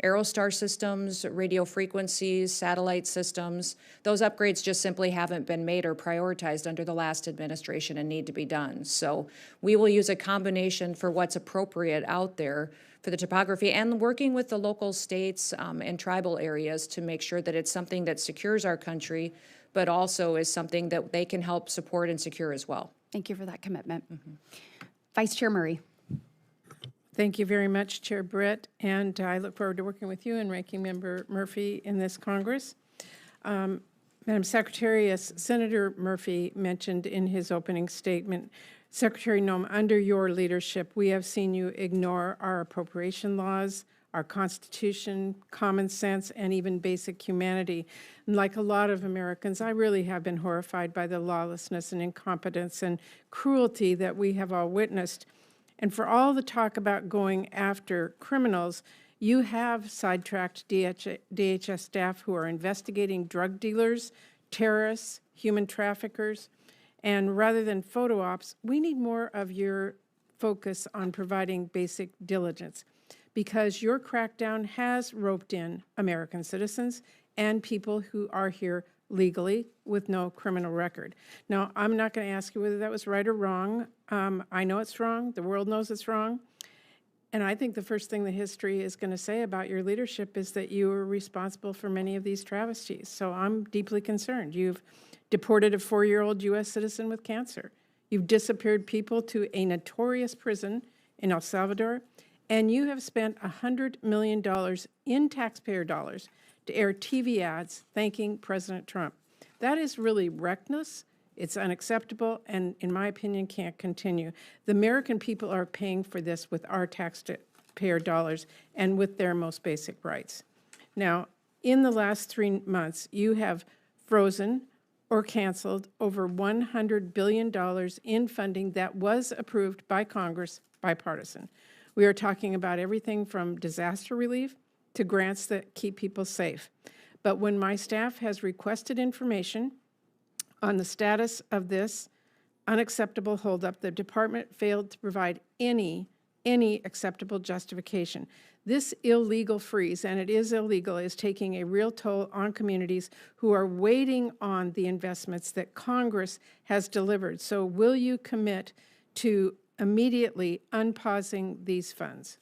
Aerostar systems, radio frequencies, satellite systems. Those upgrades just simply haven't been made or prioritized under the last administration and need to be done. So we will use a combination for what's appropriate out there for the topography and working with the local states and tribal areas to make sure that it's something that secures our country, but also is something that they can help support and secure as well. Thank you for that commitment. Vice Chair Murray. Thank you very much, Chair Britt, and I look forward to working with you and Ranking Member Murphy in this Congress. Madam Secretary, as Senator Murphy mentioned in his opening statement, Secretary Noem, under your leadership, we have seen you ignore our appropriation laws, our Constitution, common sense, and even basic humanity. And like a lot of Americans, I really have been horrified by the lawlessness and incompetence and cruelty that we have all witnessed. And for all the talk about going after criminals, you have sidetracked DHS staff who are investigating drug dealers, terrorists, human traffickers. And rather than photo ops, we need more of your focus on providing basic diligence, because your crackdown has roped in American citizens and people who are here legally with no criminal record. Now, I'm not going to ask you whether that was right or wrong. I know it's wrong. The world knows it's wrong. And I think the first thing the history is going to say about your leadership is that you were responsible for many of these travesties. So I'm deeply concerned. You've deported a 4-year-old U.S. citizen with cancer. You've disappeared people to a notorious prison in El Salvador. And you have spent $100 million in taxpayer dollars to air TV ads thanking President Trump. That is really reckless. It's unacceptable, and in my opinion, can't continue. The American people are paying for this with our taxpayer dollars and with their most basic rights. Now, in the last 3 months, you have frozen or canceled over $100 billion in funding that was approved by Congress, bipartisan. We are talking about everything from disaster relief to grants that keep people safe. But when my staff has requested information on the status of this unacceptable holdup, the department failed to provide any acceptable justification. This illegal freeze, and it is illegal, is taking a real toll on communities who are waiting on the investments that Congress has delivered. So will you commit to immediately unpausing these funds?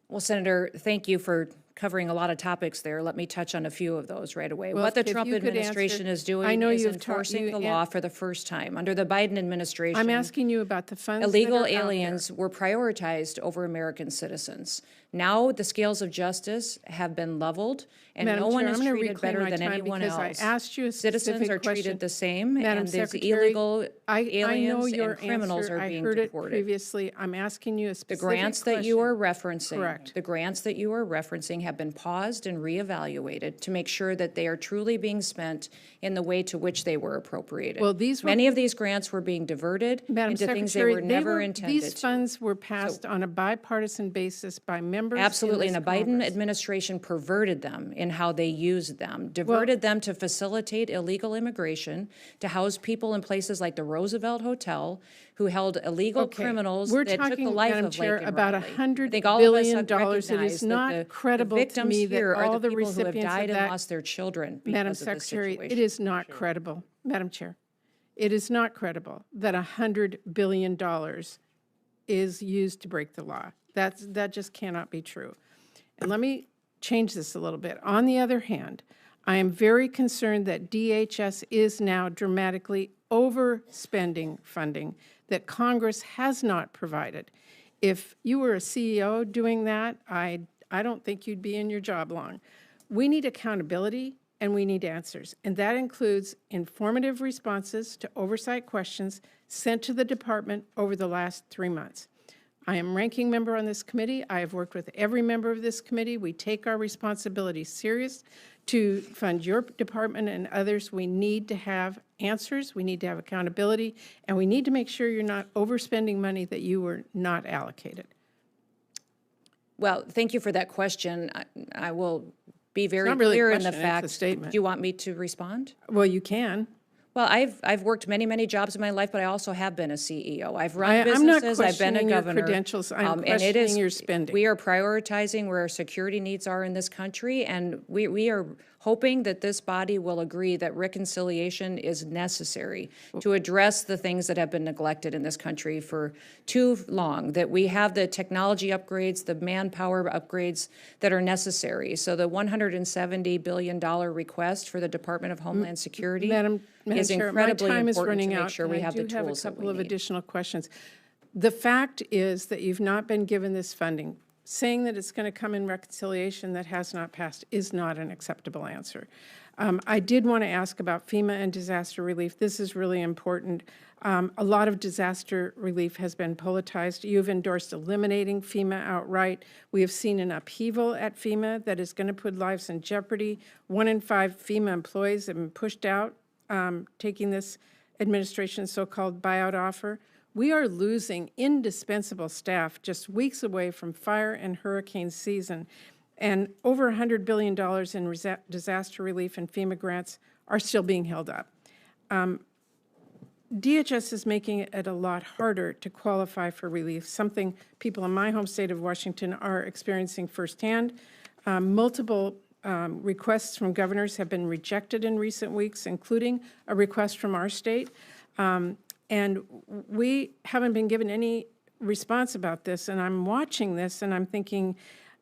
Well, Senator, thank you for covering a lot of topics there. Let me touch on a few of those right away. Well, what the if Trump you could administration answer- is doing I know is you've enforcing you the law for the first time. Under the Biden administration, I'm asking you about the funds illegal that are out aliens were prioritized over American citizens. Now the scales of justice have been leveled, and Madam no one Chair, is I'm gonna treated reclaim better my than time anyone because else. I asked you a Citizens specific are question. treated the same, Madam and these Secretary, illegal I know aliens your and criminals answer. are being I heard deported. it previously. I'm asking you a The specific grants question. that you are referencing, Correct. the grants that you are referencing have been paused and reevaluated to make sure that they are truly being spent in the way to which they were appropriated. Well, these were- Many of these grants were being diverted Madam into things they Secretary, were never intended these to. funds were passed on a bipartisan basis by members Absolutely, in and this the Biden Congress. administration perverted them in how they used them, diverted them to facilitate illegal immigration, to house people in places like the Roosevelt Hotel, who held illegal Okay, criminals we're that took the talking, life Madam of Chair, Laken about Riley. $100 I think all of us billion. have It is recognized that not credible to victims me that here are all the the people who have recipients of died and that- lost their children Madam because of this Secretary, situation. it is not credible, Madam Chair. It is not credible that $100 billion is used to break the law. That just cannot be true. And let me change this a little bit. On the other hand, I am very concerned that DHS is now dramatically overspending funding that Congress has not provided. If you were a CEO doing that, I don't think you'd be in your job long. We need accountability and we need answers. And that includes informative responses to oversight questions sent to the department over the last 3 months. I am ranking member on this committee. I have worked with every member of this committee. We take our responsibility serious to fund your department and others. We need to have answers. We need to have accountability, and we need to make sure you're not overspending money that you were not allocated. Well, thank you for that question. I will be very not really a clear in the question, it's a fact. statement. Do you want me to respond? Well, you can. Well, I've worked many jobs in my life, but I also have been a CEO. I've run I'm not businesses. I've been a questioning your governor. credentials. I'm and it is questioning your spending. We are prioritizing where our security needs are in this country, and we are hoping that this body will agree that reconciliation is necessary to address the things that have been neglected in this country for too long, that we have the technology upgrades, the manpower upgrades that are necessary. So the $170 billion request for the Department of Homeland Security Madam is Chair, incredibly my time is important to running make out, sure and we I have the do have a tools that couple we of need. additional questions. The fact is that you've not been given this funding. Saying that it's going to come in reconciliation that has not passed is not an acceptable answer. I did want to ask about FEMA and disaster relief. This is really important. A lot of disaster relief has been politicized. You've endorsed eliminating FEMA outright. We have seen an upheaval at FEMA that is going to put lives in jeopardy. 1 in 5 FEMA employees have been pushed out, taking this administration's so-called buyout offer. We are losing indispensable staff just weeks away from fire and hurricane season, and over $100 billion in disaster relief and FEMA grants are still being held up. DHS is making it a lot harder to qualify for relief, something people in my home state of Washington are experiencing firsthand. Multiple requests from governors have been rejected in recent weeks, including a request from our state. And we haven't been given any response about this, and I'm watching this and I'm thinking,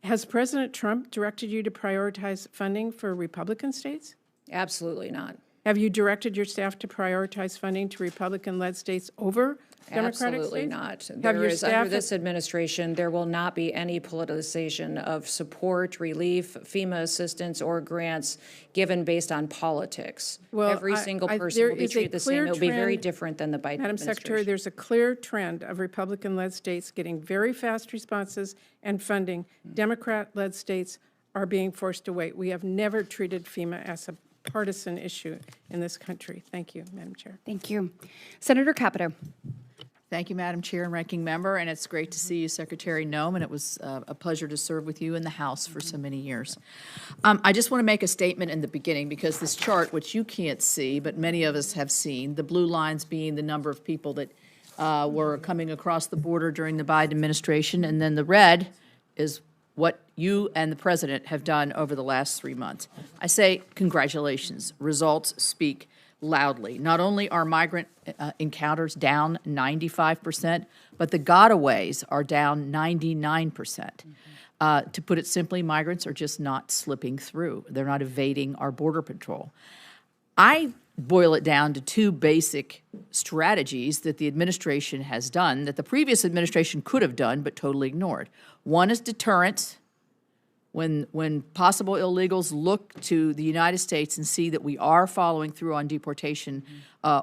has President Trump directed you to prioritize funding for Republican states? Absolutely not. Have you directed your staff to prioritize funding to Republican-led states over Democratic Absolutely states? not. Have There your is, staff under this administration, there will not be any politicization of support, relief, FEMA assistance, or grants given based on politics. Well, Every single person there will be is a treated the same. clear It will be very trend, different than the Biden Madam administration. Secretary, there's a clear trend of Republican-led states getting very fast responses and funding. Democrat-led states are being forced to wait. We have never treated FEMA as a partisan issue in this country. Thank you, Madam Chair. Thank you. Senator Capito. Thank you, Madam Chair and Ranking Member, and it's great to see you, Secretary Noem, and it was a pleasure to serve with you in the House for so many years. I just want to make a statement in the beginning, because this chart, which you can't see, but many of us have seen, the blue lines being the number of people that were coming across the border during the Biden administration, and then the red is what you and the President have done over the last 3 months. I say congratulations. Results speak loudly. Not only are migrant encounters down 95%, but the gotaways are down 99%. To put it simply, migrants are just not slipping through. They're not evading our border patrol. I boil it down to 2 basic strategies that the administration has done that the previous administration could have done but totally ignored. One is deterrence. When possible illegals look to the United States and see that we are following through on deportation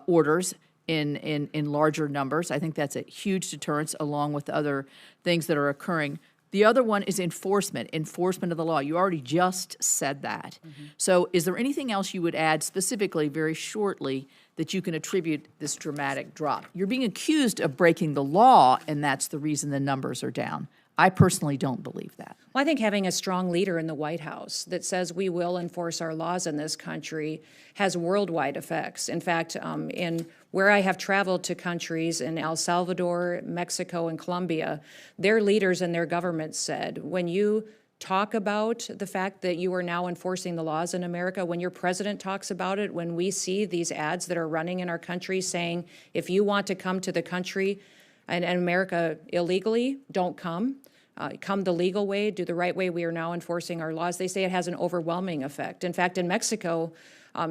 orders in larger numbers, I think that's a huge deterrence, along with other things that are occurring. The other one is enforcement of the law. You already just said that. So is there anything else you would add specifically, very shortly, that you can attribute this dramatic drop? You're being accused of breaking the law, and that's the reason the numbers are down. I personally don't believe that. Well, I think having a strong leader in the White House that says we will enforce our laws in this country has worldwide effects. In fact, in where I have traveled to countries in El Salvador, Mexico, and Colombia, their leaders and their governments said, when you talk about the fact that you are now enforcing the laws in America, when your president talks about it, when we see these ads that are running in our country saying, if you want to come to the country and America illegally, don't come. come the legal way, do the right way. We are now enforcing our laws. They say it has an overwhelming effect. In fact, in Mexico,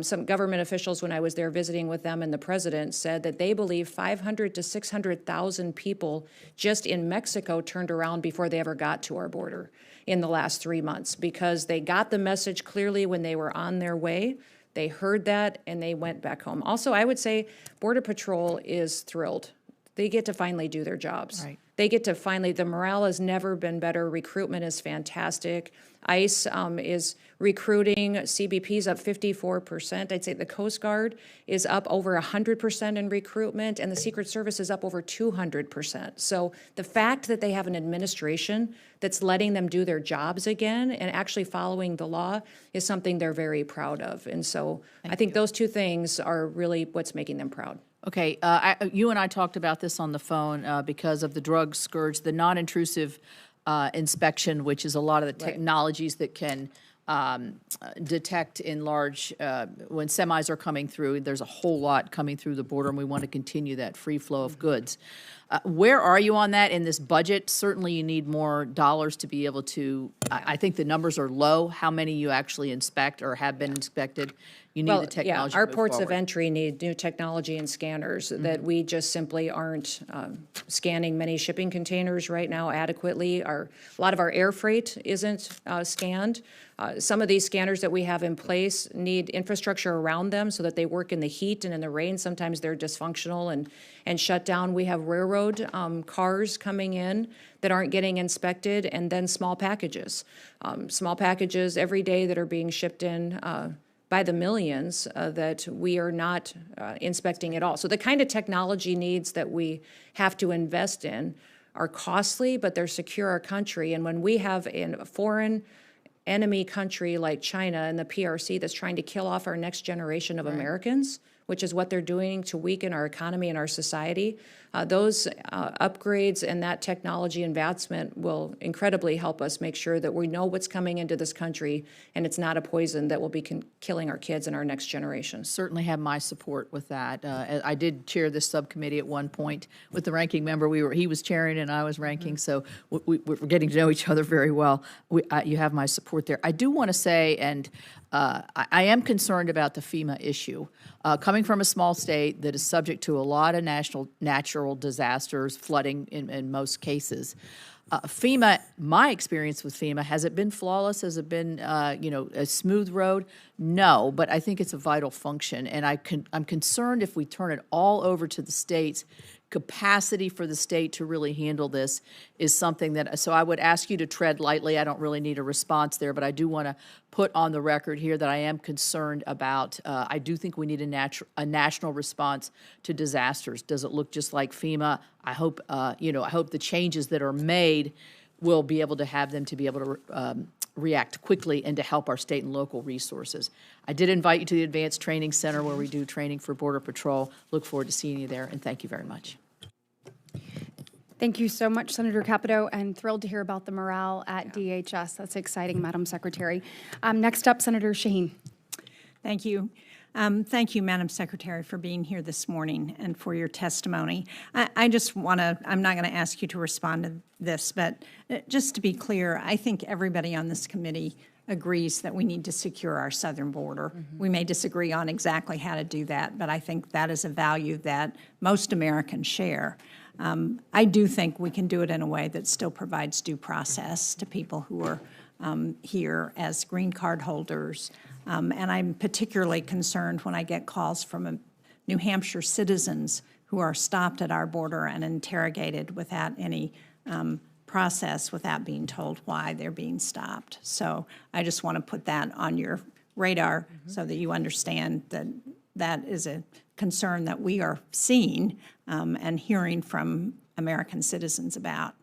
some government officials, when I was there visiting with them and the president, said that they believe 500 to 600,000 people just in Mexico turned around before they ever got to our border in the last 3 months, because they got the message clearly when they were on their way. They heard that and they went back home. Also, I would say Border Patrol is thrilled. They get to finally do their jobs. Right. They get to finally, the morale has never been better. Recruitment is fantastic. ICE is recruiting. CBP's up 54%. I'd say the Coast Guard is up over 100% in recruitment, and the Secret Service is up over 200%. So the fact that they have an administration that's letting them do their jobs again and actually following the law is something they're very proud of. And so I think those two things are really what's making them proud. Okay, you and I talked about this on the phone because of the drug scourge, the non-intrusive inspection, which is a lot of the technologies that can detect in large, when semis are coming through, there's a whole lot coming through the border, and we want to continue that free flow of goods. Where are you on that in this budget? Certainly you need more dollars to be able to, I think the numbers are low, how many you actually inspect or have been inspected. You need the technology our to move ports of forward. entry need new technology and scanners that we just simply aren't scanning many shipping containers right now adequately. A lot of our air freight isn't scanned. Some of these scanners that we have in place need infrastructure around them so that they work in the heat and in the rain. Sometimes they're dysfunctional and shut down. We have railroad cars coming in that aren't getting inspected, and then small packages. Small packages every day that are being shipped in by the millions that we are not inspecting at all. So the kind of technology needs that we have to invest in are costly, but they're secure our country. And when we have a foreign enemy country like China and the PRC that's trying to kill off our next generation of Americans, which is what they're doing to weaken our economy and our society, those upgrades and that technology advancement will incredibly help us make sure that we know what's coming into this country and it's not a poison that will be killing our kids and our next generation. Certainly have my support with that. I did chair this subcommittee at one point with the ranking member. He was chairing and I was ranking, so we're getting to know each other very well. You have my support there. I do want to say, and I am concerned about the FEMA issue. Coming from a small state that is subject to a lot of natural disasters, flooding in most cases, FEMA, my experience with FEMA, has it been flawless? Has it been, a smooth road? No, but I think it's a vital function. And I'm concerned if we turn it all over to the states, capacity for the state to really handle this is something that, so I would ask you to tread lightly. I don't really need a response there, but I do want to put on the record here that I am concerned about, I do think we need a national response to disasters. Does it look just like FEMA? I hope, I hope the changes that are made will be able to have them to be able to react quickly and to help our state and local resources. I did invite you to the Advanced Training Center where we do training for Border Patrol. Look forward to seeing you there, and thank you very much. Thank you so much, Senator Capito, and thrilled to hear about the morale at DHS. That's exciting, Madam Secretary. Next up, Senator Shaheen. Thank you. Thank you, Madam Secretary, for being here this morning and for your testimony. I just want to, I'm not going to ask you to respond to this, but just to be clear, I think everybody on this committee agrees that we need to secure our southern border. We may disagree on exactly how to do that, but I think that is a value that most Americans share. I do think we can do it in a way that still provides due process to people who are here as green card holders. And I'm particularly concerned when I get calls from New Hampshire citizens who are stopped at our border and interrogated without any process, without being told why they're being stopped. So I just want to put that on your radar so that you understand that that is a concern that we are seeing and hearing from American citizens about.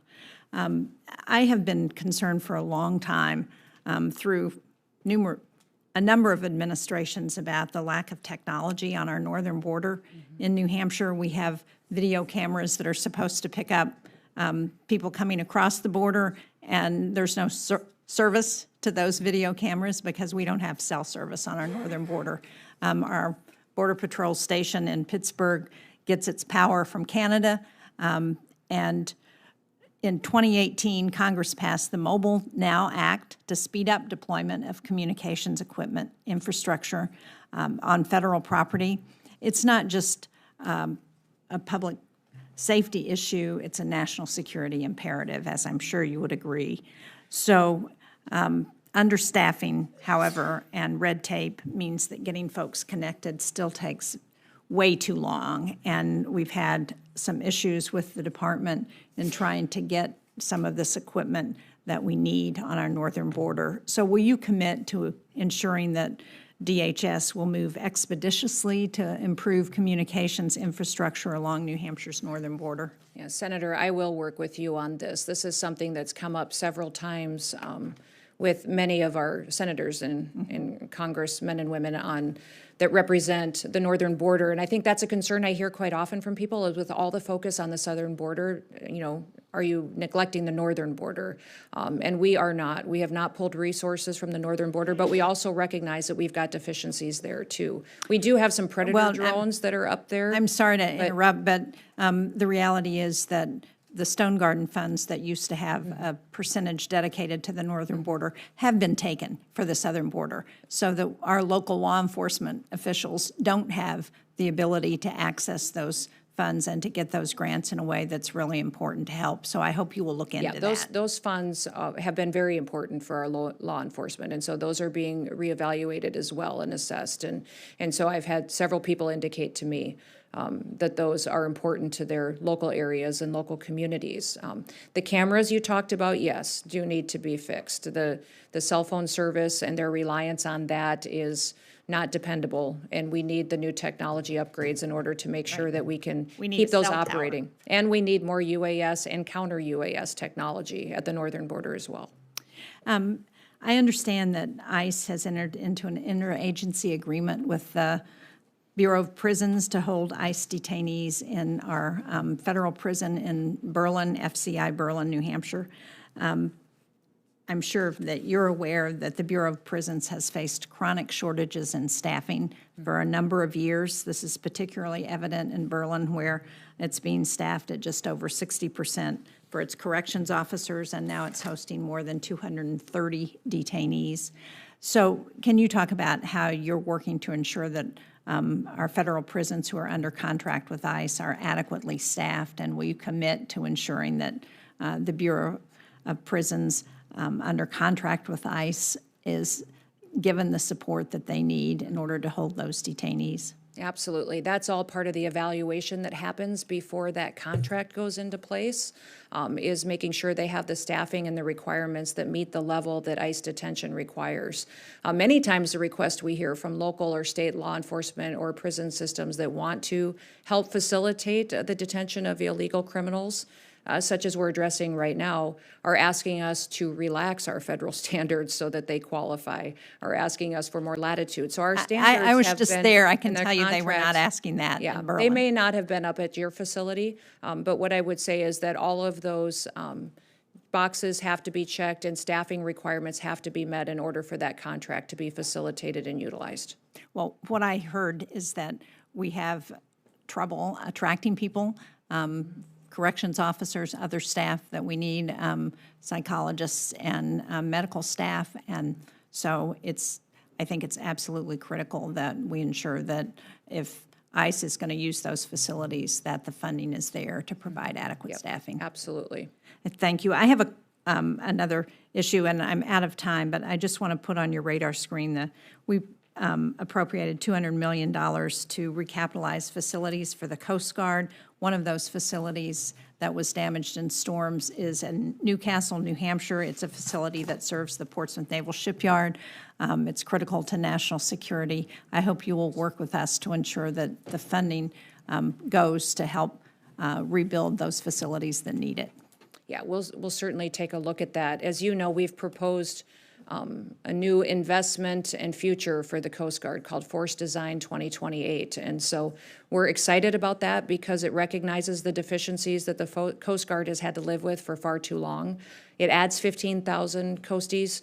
I have been concerned for a long time through a number of administrations about the lack of technology on our northern border. In New Hampshire, we have video cameras that are supposed to pick up people coming across the border, and there's no service to those video cameras because we don't have cell service on our northern border. Our Border Patrol station in Pittsburgh gets its power from Canada, and in 2018, Congress passed the Mobile Now Act to speed up deployment of communications equipment infrastructure on federal property. It's not just a public safety issue, it's a national security imperative, as I'm sure you would agree. So understaffing, however, and red tape means that getting folks connected still takes way too long. And we've had some issues with the department in trying to get some of this equipment that we need on our northern border. So will you commit to ensuring that DHS will move expeditiously to improve communications infrastructure along New Hampshire's northern border? Yeah, Senator, I will work with you on this. This is something that's come up several times with many of our senators and congressmen and women that represent the northern border. And I think that's a concern I hear quite often from people is with all the focus on the southern border, are you neglecting the northern border? And we are not. We have not pulled resources from the northern border, but we also recognize that we've got deficiencies there too. We do have some Predator drones that are up there. I'm sorry to interrupt, but the reality is that the Stone Garden funds that used to have a percentage dedicated to the northern border have been taken for the southern border, so that our local law enforcement officials don't have the ability to access those funds and to get those grants in a way that's really important to help. So I hope you will look into that. Those funds have been very important for our law enforcement, and so those are being reevaluated as well and assessed. And so I've had several people indicate to me that those are important to their local areas and local communities. The cameras you talked about, yes, do need to be fixed. The cell phone service and their reliance on that is not dependable, and we need the new technology upgrades in order to make sure that we can keep those operating. And we need more UAS and counter UAS technology at the northern border as well. I understand that ICE has entered into an interagency agreement with the Bureau of Prisons to hold ICE detainees in our federal prison in Berlin, FCI Berlin, New Hampshire. I'm sure that you're aware that the Bureau of Prisons has faced chronic shortages in staffing for a number of years. This is particularly evident in Berlin, where it's being staffed at just over 60% for its corrections officers, and now it's hosting more than 230 detainees. So can you talk about how you're working to ensure that our federal prisons who are under contract with ICE are adequately staffed, and will you commit to ensuring that the Bureau of Prisons under contract with ICE is given the support that they need in order to hold those detainees? Absolutely. That's all part of the evaluation that happens before that contract goes into place, is making sure they have the staffing and the requirements that meet the level that ICE detention requires. Many times the request we hear from local or state law enforcement or prison systems that want to help facilitate the detention of illegal criminals, such as we're addressing right now, are asking us to relax our federal standards so that they qualify, are asking us for more latitude. So our standards I was have just been there. I can in the tell you they were not contracts. asking that Yeah, in Berlin. they may not have been up at your facility, but what I would say is that all of those boxes have to be checked and staffing requirements have to be met in order for that contract to be facilitated and utilized. Well, what I heard is that we have trouble attracting people, corrections officers, other staff that we need, psychologists and medical staff. And so I think it's absolutely critical that we ensure that if ICE is going to use those facilities, that the funding is there to provide adequate staffing. Absolutely. Thank you. I have another issue, and I'm out of time, but I just want to put on your radar screen that we appropriated $200 million to recapitalize facilities for the Coast Guard. One of those facilities that was damaged in storms is in Newcastle, New Hampshire. It's a facility that serves the Portsmouth Naval Shipyard. It's critical to national security. I hope you will work with us to ensure that the funding goes to help rebuild those facilities that need it. Yeah, we'll certainly take a look at that. As you know, we've proposed a new investment and future for the Coast Guard called Force Design 2028. And so we're excited about that because it recognizes the deficiencies that the Coast Guard has had to live with for far too long. It adds 15,000 coasties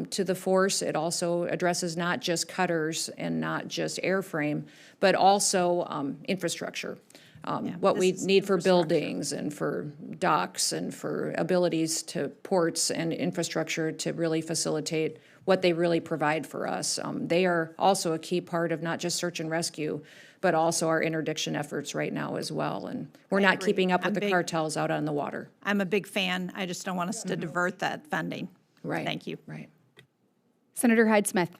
to the force. It also addresses not just cutters and not just airframe, but also infrastructure. what we this is need for infrastructure. buildings and for docks and for abilities to ports and infrastructure to really facilitate what they really provide for us. They are also a key part of not just search and rescue, but also our interdiction efforts right now as well. And we're not agree. keeping up with I'm the big- cartels out on the water. I'm a big fan. I just don't want us to divert that funding. Right. Thank you. Right. Senator Hyde-Smith.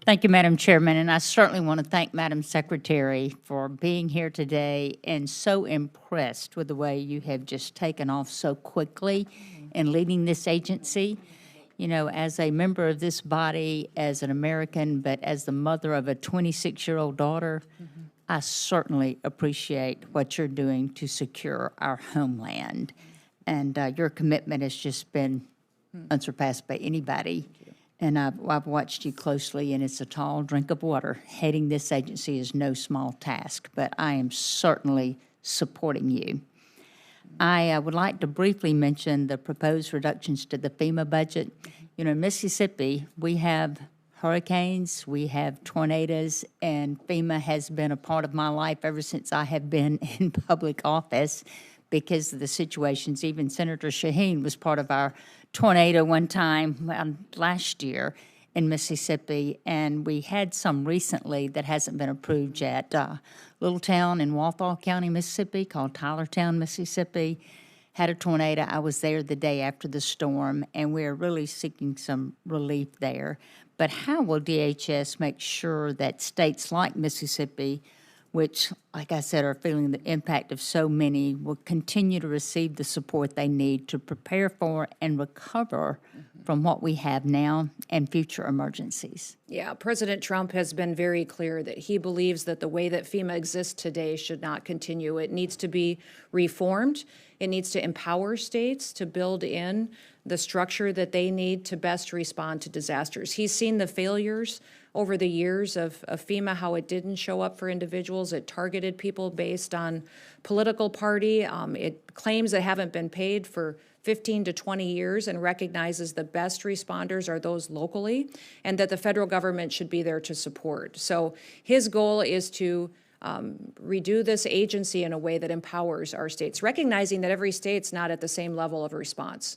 Thank you, Madam Chairman, and I certainly want to thank Madam Secretary for being here today and so impressed with the way you have just taken off so quickly in leading this agency. You know, as a member of this body, as an American, but as the mother of a 26-year-old daughter, I certainly appreciate what you're doing to secure our homeland. And your commitment has just been unsurpassed by anybody. And I've watched you closely, and it's a tall drink of water. Heading this agency is no small task, but I am certainly supporting you. I would like to briefly mention the proposed reductions to the FEMA budget. You know, in Mississippi, we have hurricanes, we have tornadoes, and FEMA has been a part of my life ever since I have been in public office because of the situations. Even Senator Shaheen was part of our tornado one time last year in Mississippi, and we had some recently that hasn't been approved yet. Little town in Walthall County, Mississippi, called Tylertown, Mississippi, had a tornado. I was there the day after the storm, and we're really seeking some relief there. But how will DHS make sure that states like Mississippi, which, like I said, are feeling the impact of so many, will continue to receive the support they need to prepare for and recover from what we have now and future emergencies? Yeah, President Trump has been very clear that he believes that the way that FEMA exists today should not continue. It needs to be reformed. It needs to empower states to build in the structure that they need to best respond to disasters. He's seen the failures over the years of FEMA, how it didn't show up for individuals. It targeted people based on political party. It claims that haven't been paid for 15 to 20 years and recognizes the best responders are those locally and that the federal government should be there to support. So his goal is to redo this agency in a way that empowers our states, recognizing that every state's not at the same level of response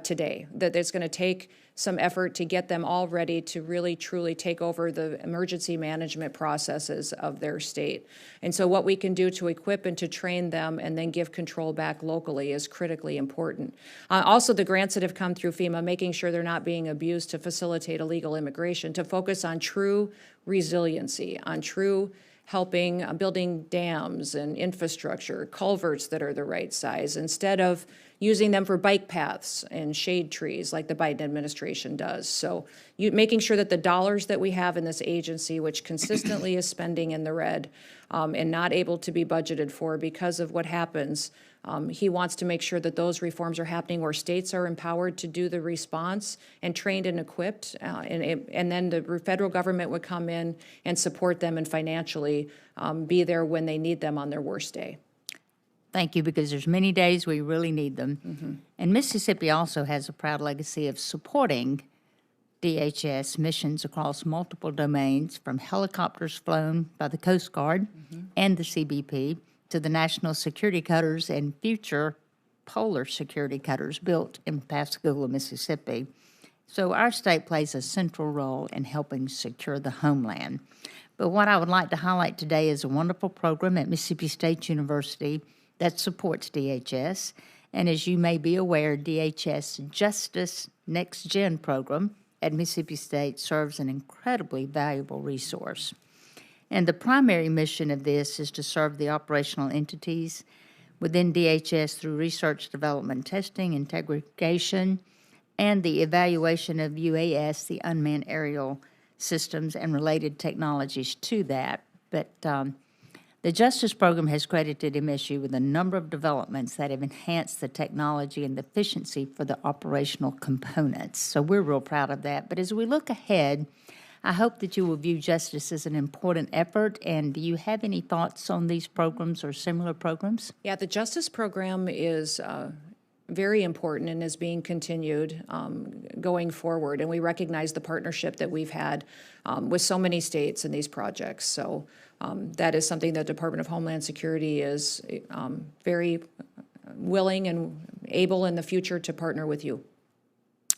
today, that it's going to take some effort to get them all ready to really truly take over the emergency management processes of their state. And so what we can do to equip and to train them and then give control back locally is critically important. Also, the grants that have come through FEMA, making sure they're not being abused to facilitate illegal immigration, to focus on true resiliency, on true helping building dams and infrastructure, culverts that are the right size, instead of using them for bike paths and shade trees like the Biden administration does. So making sure that the dollars that we have in this agency, which consistently is spending in the red and not able to be budgeted for because of what happens, he wants to make sure that those reforms are happening where states are empowered to do the response and trained and equipped, and then the federal government would come in and support them and financially be there when they need them on their worst day. Thank you, because there's many days we really need them. And Mississippi also has a proud legacy of supporting DHS missions across multiple domains, from helicopters flown by the Coast Guard and the CBP to the national security cutters and future polar security cutters built in Pascagoula, Mississippi. So our state plays a central role in helping secure the homeland. But what I would like to highlight today is a wonderful program at Mississippi State University that supports DHS. And as you may be aware, DHS Justice Next Gen program at Mississippi State serves an incredibly valuable resource. And the primary mission of this is to serve the operational entities within DHS through research, development, testing, integration, and the evaluation of UAS, the unmanned aerial systems, and related technologies to that. But the Justice Program has credited MSU with a number of developments that have enhanced the technology and the efficiency for the operational components. So we're real proud of that. But as we look ahead, I hope that you will view justice as an important effort. And do you have any thoughts on these programs or similar programs? Yeah, the Justice Program is very important and is being continued going forward. And we recognize the partnership that we've had with so many states in these projects. So that is something that the Department of Homeland Security is very willing and able in the future to partner with you.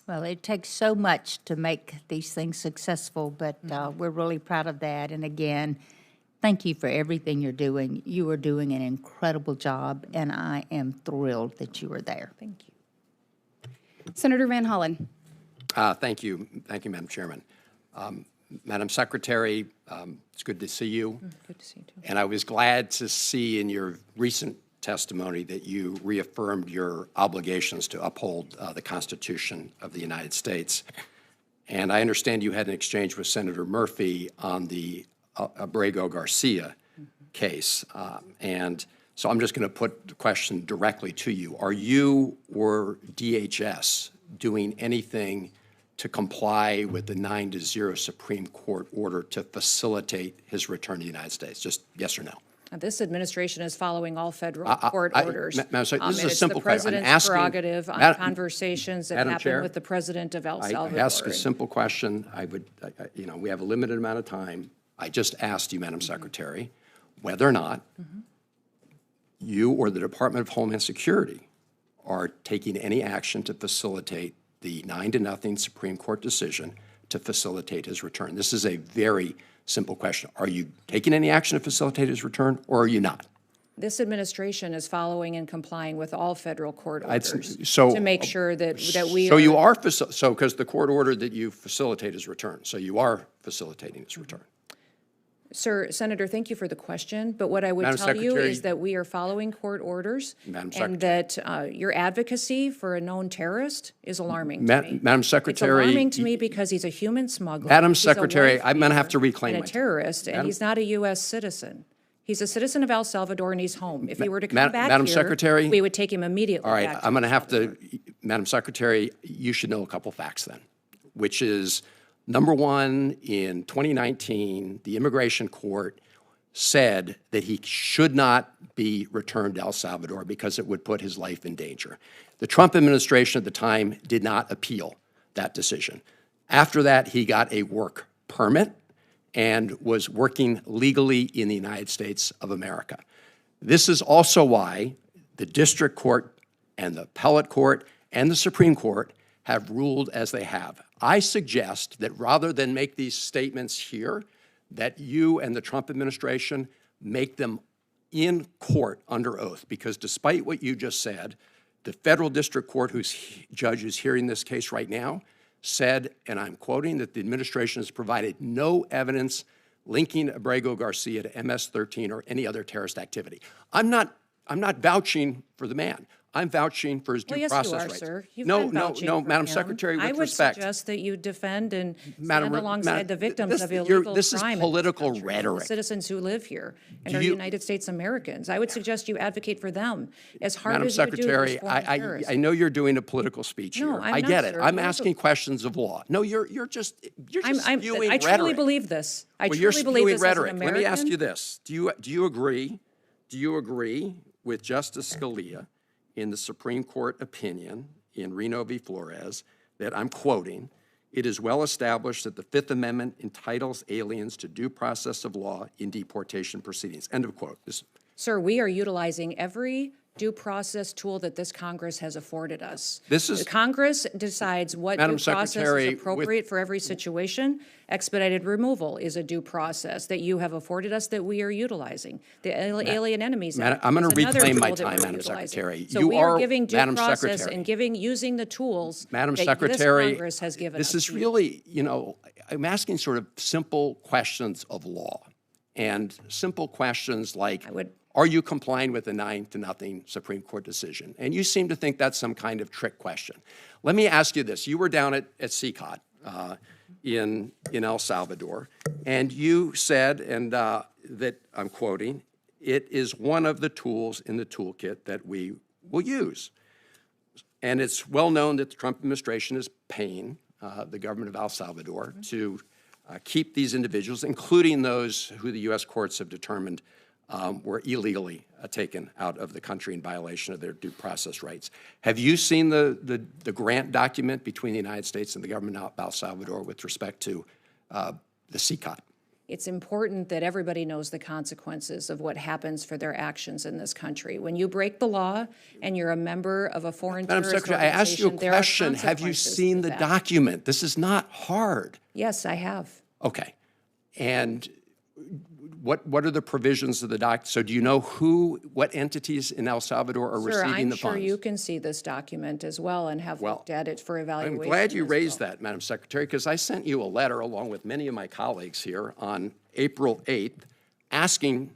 Well, it takes so much to make these things successful, but we're really proud of that. And again, thank you for everything you're doing. You are doing an incredible job, and I am thrilled that you are there. Thank you. Senator Van Hollen. Thank you. Thank you, Madam Chairman. Madam Secretary, it's good to see you. Good to see you, too. And I was glad to see in your recent testimony that you reaffirmed your obligations to uphold the Constitution of the United States. And I understand you had an exchange with Senator Murphy on the Abrego-Garcia case. And so I'm just going to put the question directly to you. Are you or DHS doing anything to comply with the 9-0 Supreme Court order to facilitate his return to the United States? Just yes or no? This administration is following all federal court orders. Madam Secretary, this is a simple And question. it's the president's prerogative on conversations that Madam happen Chair, with the president of El Salvador. I ask a simple question. We have a limited amount of time. I just asked you, Madam Secretary, whether or not you or the Department of Homeland Security are taking any action to facilitate the 9-0 Supreme Court decision to facilitate his return. This is a very simple question. Are you taking any action to facilitate his return, or are you not? This administration is following and complying with all federal court orders so- to make sure that we So are. you are, because the court ordered that you facilitate his return, so you are facilitating his return. Sir, Senator, thank you for the question, but what I would Madam tell you Secretary- is that we are following court orders. Madam And that your advocacy for a known terrorist is alarming to me. Madam Secretary. It's alarming to me because he's a human smuggler. Madam he's a Secretary, wife I'm going to have to beater, reclaim and my a time. terrorist, and Madam- he's not a U.S. citizen. He's a citizen of El Salvador, and he's home. If he were to come Madam- back Madam here, Secretary- we would take him immediately All right, back I'm going to El have Salvador. to, Madam Secretary, you should know a couple facts then, which is, number one, in 2019, the Immigration Court said that he should not be returned to El Salvador because it would put his life in danger. The Trump administration at the time did not appeal that decision. After that, he got a work permit and was working legally in the United States of America. This is also why the district court and the appellate court and the Supreme Court have ruled as they have. I suggest that rather than make these statements here, that you and the Trump administration make them in court under oath, because despite what you just said, the federal district court whose judge is hearing this case right now said, and I'm quoting, that the administration has provided no evidence linking Abrego Garcia to MS-13 or any other terrorist activity. I'm not vouching for the man. I'm vouching for his due Well, yes, process you are, rights. sir. You've No, been no, vouching no, for Madam him. Secretary, with I would respect. suggest that you defend and Madam- stand alongside Madam, the victims this- of illegal this is crime in this political country, rhetoric. the citizens who live here and Do are you- United States Americans. I would suggest you advocate for them as hard Madam as you do Secretary, those foreign terrorists. I know you're doing a political speech No, here. I'm I not, get it. sir. I'm You're asking questions of law. No, you're just spewing I truly rhetoric. believe this. I Well, you're truly believe spewing this rhetoric. as an Let American. me ask you this: Do you agree with Justice Scalia in the Supreme Court opinion in Reno v. Flores that, I'm quoting, "It is well established that the Fifth Amendment entitles aliens to due process of law in deportation proceedings." End of quote. Sir, we are utilizing every due process tool that this Congress has afforded us. This is- The Congress decides what Madam due process Secretary, is with- appropriate for every situation. Expedited removal is a due process that you have afforded us that we are utilizing. The Alien Enemies Act I'm gonna is another reclaim my tool that time, we're Madam utilizing. Secretary. So You we are are- giving due Madam process Secretary. and using the tools Madam that Secretary, this Congress has given us. this is really, I'm asking sort of simple questions of law and simple questions like, are you complying with the 9-0 Supreme Court decision? And you seem to think that's some kind of trick question. Let me ask you this. You were down at CCOT in El Salvador, and you said, and that, I'm quoting, "It is one of the tools in the toolkit that we will use." And it's well known that the Trump administration is paying the government of El Salvador to keep these individuals, including those who the U.S. courts have determined were illegally taken out of the country in violation of their due process rights. Have you seen the grant document between the United States and the government of El Salvador with respect to the CCOT? It's important that everybody knows the consequences of what happens for their actions in this country. When you break the law and you're a member of a foreign Madam terrorist Secretary, I asked you a organization, there are question. Have you consequences seen to the that. document? This is not hard. Yes, I have. Okay. And what are the provisions of the doc? So do you know what entities in El Salvador are Sure, receiving I'm the sure funds? you can see this document as well and have looked at it for I'm evaluation. glad you as raised well. that, Madam Secretary, because I sent you a letter along with many of my colleagues here on April 8th asking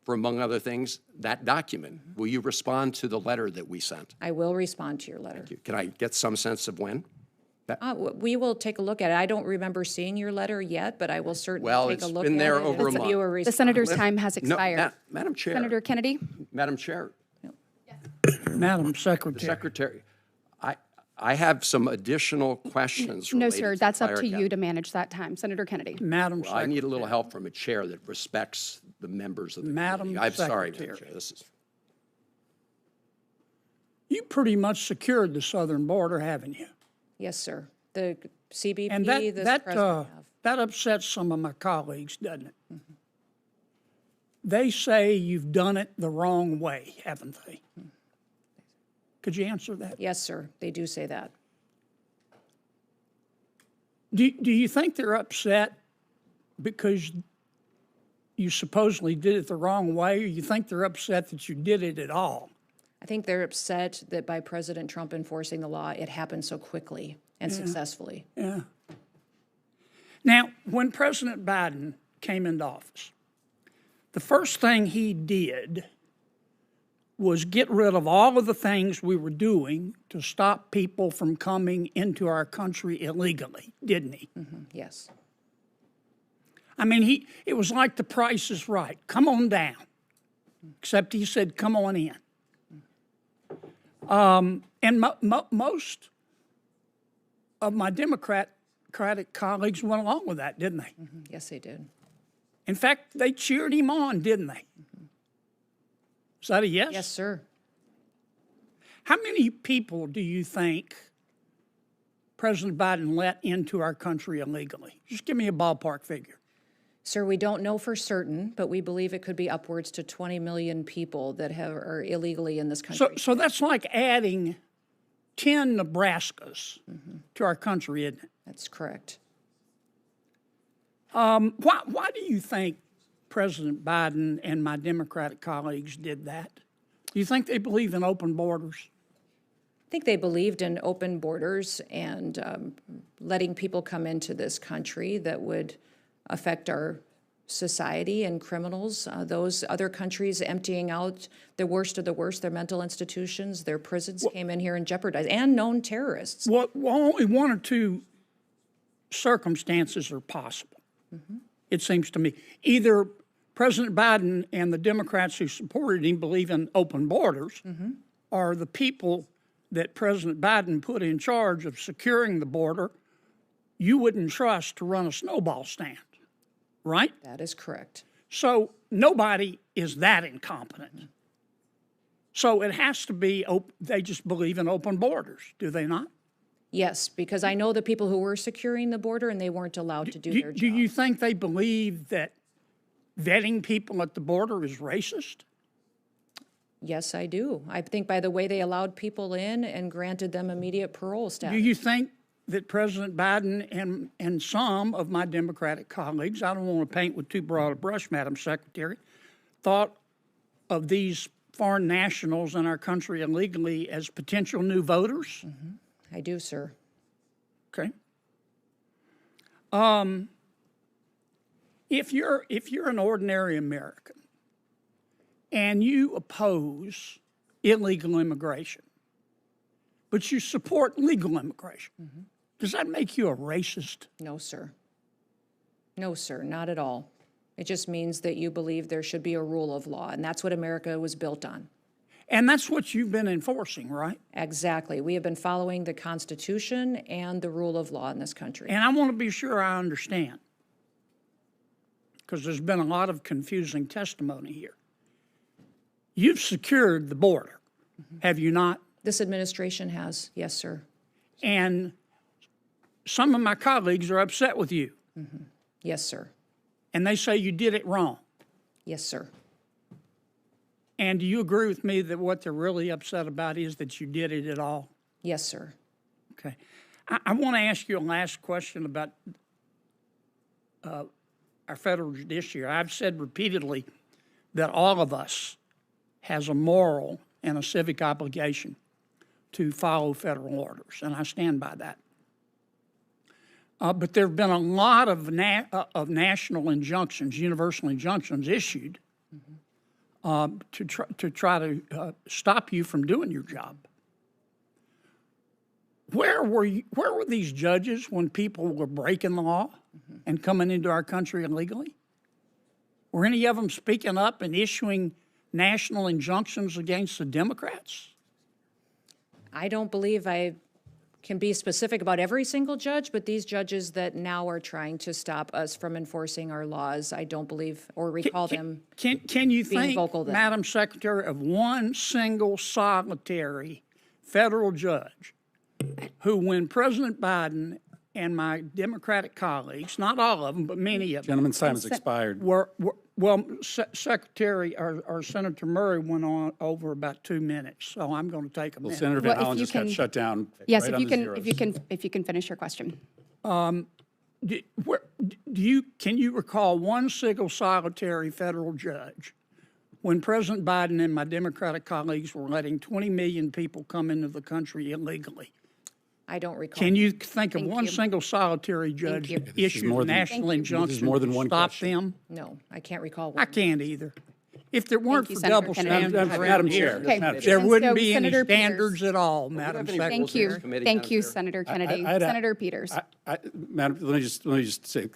for, among other things, that document. Will you respond to the letter that we sent? I will respond to your letter. Can I get some sense of when? We will take a look at it. I don't remember seeing your letter yet, but I will certainly Well, take a it's look been at there it over a and give month. you a The response. senator's time has No, expired. Madam Chair. Senator Kennedy? Madam Chair. Madam The Secretary. Secretary, I have some additional questions. No, related sir, to that's up fire to cap. you to manage that time. Senator Kennedy? Madam Well, I Secretary. need a little help from a chair that respects the members of the Madam committee. I'm sorry, Madam Secretary. Chair. This is You pretty much secured the southern border, haven't you? Yes, sir. The CBP, And this that president have. that upsets some of my colleagues, doesn't it? They say you've done it the wrong way, haven't they? Could you answer that? Yes, sir. They do say that. Do you think they're upset because you supposedly did it the wrong way, or you think they're upset that you did it at all? I think they're upset that by President Trump enforcing the law, it happened so quickly and successfully. Yeah. Now, when President Biden came into office, the first thing he did was get rid of all of the things we were doing to stop people from coming into our country illegally, didn't he? Yes. I mean, it was like The Price is Right. Come on down. Except he said, come on in. And most of my Democratic colleagues went along with that, didn't they? Yes, they did. In fact, they cheered him on, didn't they? Is that a yes? Yes, sir. How many people do you think President Biden let into our country illegally? Just give me a ballpark figure. Sir, we don't know for certain, but we believe it could be upwards to 20 million people that are illegally in this country. So that's like adding 10 Nebraskas to our country, isn't it? That's correct. Why do you think President Biden and my Democratic colleagues did that? Do you think they believe in open borders? I think they believed in open borders and letting people come into this country that would affect our society and criminals. Those other countries emptying out the worst of the worst, their mental institutions, their prisons came in here and jeopardized, and known terrorists. Well, only one or two circumstances are possible, it seems to me. Either President Biden and the Democrats who supported him believe in open borders, or the people that President Biden put in charge of securing the border, you wouldn't trust to run a snowball stand, right? That is correct. So nobody is that incompetent. So it has to be, they just believe in open borders, do they not? Yes, because I know the people who were securing the border and they weren't allowed to do their job. Do you think they believe that vetting people at the border is racist? Yes, I do. I think by the way they allowed people in and granted them immediate parole status. Do you think that President Biden and some of my Democratic colleagues, I don't want to paint with too broad a brush, Madam Secretary, thought of these foreign nationals in our country illegally as potential new voters? I do, sir. Okay. If you're an ordinary American and you oppose illegal immigration, but you support legal immigration, does that make you a racist? No, sir. No, sir, not at all. It just means that you believe there should be a rule of law, and that's what America was built on. And that's what you've been enforcing, right? Exactly. We have been following the Constitution and the rule of law in this country. And I want to be sure I understand, because there's been a lot of confusing testimony here. You've secured the border, have you not? This administration has, yes, sir. And some of my colleagues are upset with you, Yes, sir. and they say you did it wrong. Yes, sir. And do you agree with me that what they're really upset about is that you did it at all? Yes, sir. Okay. I want to ask you a last question about our federal judiciary. I've said repeatedly that all of us has a moral and a civic obligation to follow federal orders, and I stand by that. But there have been a lot of national injunctions, universal injunctions issued to try to stop you from doing your job. Where were these judges when people were breaking the law and coming into our country illegally? Were any of them speaking up and issuing national injunctions against the Democrats? I don't believe I can be specific about every single judge, but these judges that now are trying to stop us from enforcing our laws, I don't believe or recall them. Can you being think, vocal then. Madam Secretary, of one single solitary federal judge who, when President Biden and my Democratic colleagues, not all of them, but many of them, Gentleman's time has expired. Secretary or Senator Murray went on over about 2 minutes, so I'm going to take a minute. Senator Well, Van if Hollen you just got can- shut down. Yes, right if on you the can, zeros. if you can finish your question. Can you recall one single solitary federal judge when President Biden and my Democratic colleagues were letting 20 million people come into the country illegally? I don't recall. Can you think of Thank one you. single solitary judge you. that issued more a than- national Thank you. This is injunction more than to one stop question. them? No, I can't recall I one. can't either. If there weren't you, for Senator double Kennedy. standards Madam around Chair, here, Okay. Madam there And wouldn't so be any Senator Peters. standards at all, Madam Secretary. Thank you. Committee, Thank Madam you, Chair. Senator Kennedy. I'd- Senator Peters. Madam, let me just say,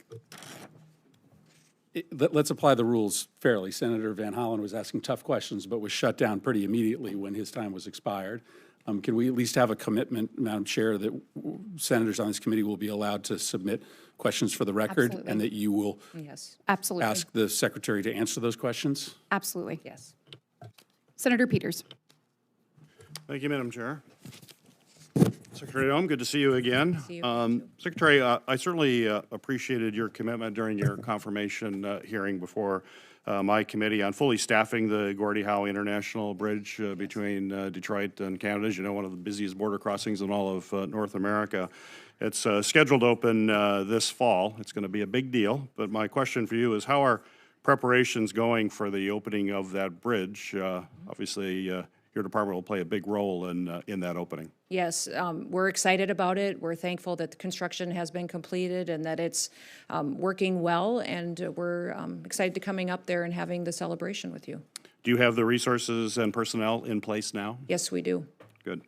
let's apply the rules fairly. Senator Van Hollen was asking tough questions, but was shut down pretty immediately when his time was expired. Can we at least have a commitment, Madam Chair, that senators on this committee will be allowed to submit questions for the record, Absolutely. and that you will Yes, Absolutely. ask the secretary to answer those questions? Absolutely. yes. Senator Peters. Thank you, Madam Chair. Secretary Noem, good to see you again. See you. Secretary, I certainly appreciated your commitment during your confirmation hearing before my committee on fully staffing the Gordie Howe International Bridge between Detroit and Canada. As you know, one of the busiest border crossings in all of North America. It's scheduled to open this fall. It's going to be a big deal. But my question for you is, how are preparations going for the opening of that bridge? Obviously, your department will play a big role in that opening. Yes, we're excited about it. We're thankful that the construction has been completed and that it's working well, and we're excited to coming up there and having the celebration with you. Do you have the resources and personnel in place now? Yes, we do. Good.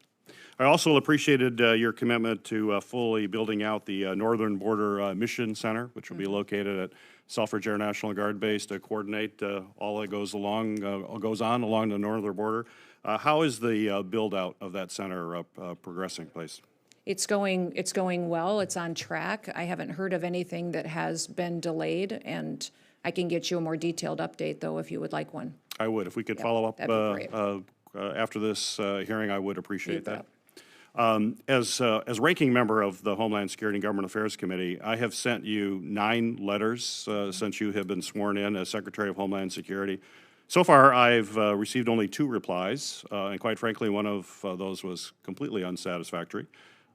I also appreciated your commitment to fully building out the Northern Border Mission Center, which will be located at Selfridge Air National Guard Base to coordinate all that goes on along the northern border. How is the build-out of that center progressing, please? It's going well. It's on track. I haven't heard of anything that has been delayed, and I can get you a more detailed update, though, if you would like one. I would. If we could follow up that'd be after this hearing, I would appreciate Need that. As ranking member of the Homeland Security and Government Affairs Committee, I have sent you 9 letters since you have been sworn in as Secretary of Homeland Security. So far, I've received only 2 replies, and quite frankly, one of those was completely unsatisfactory.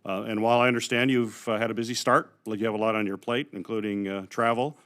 And while I understand you've had a busy start, like you have a lot on your plate, including travel,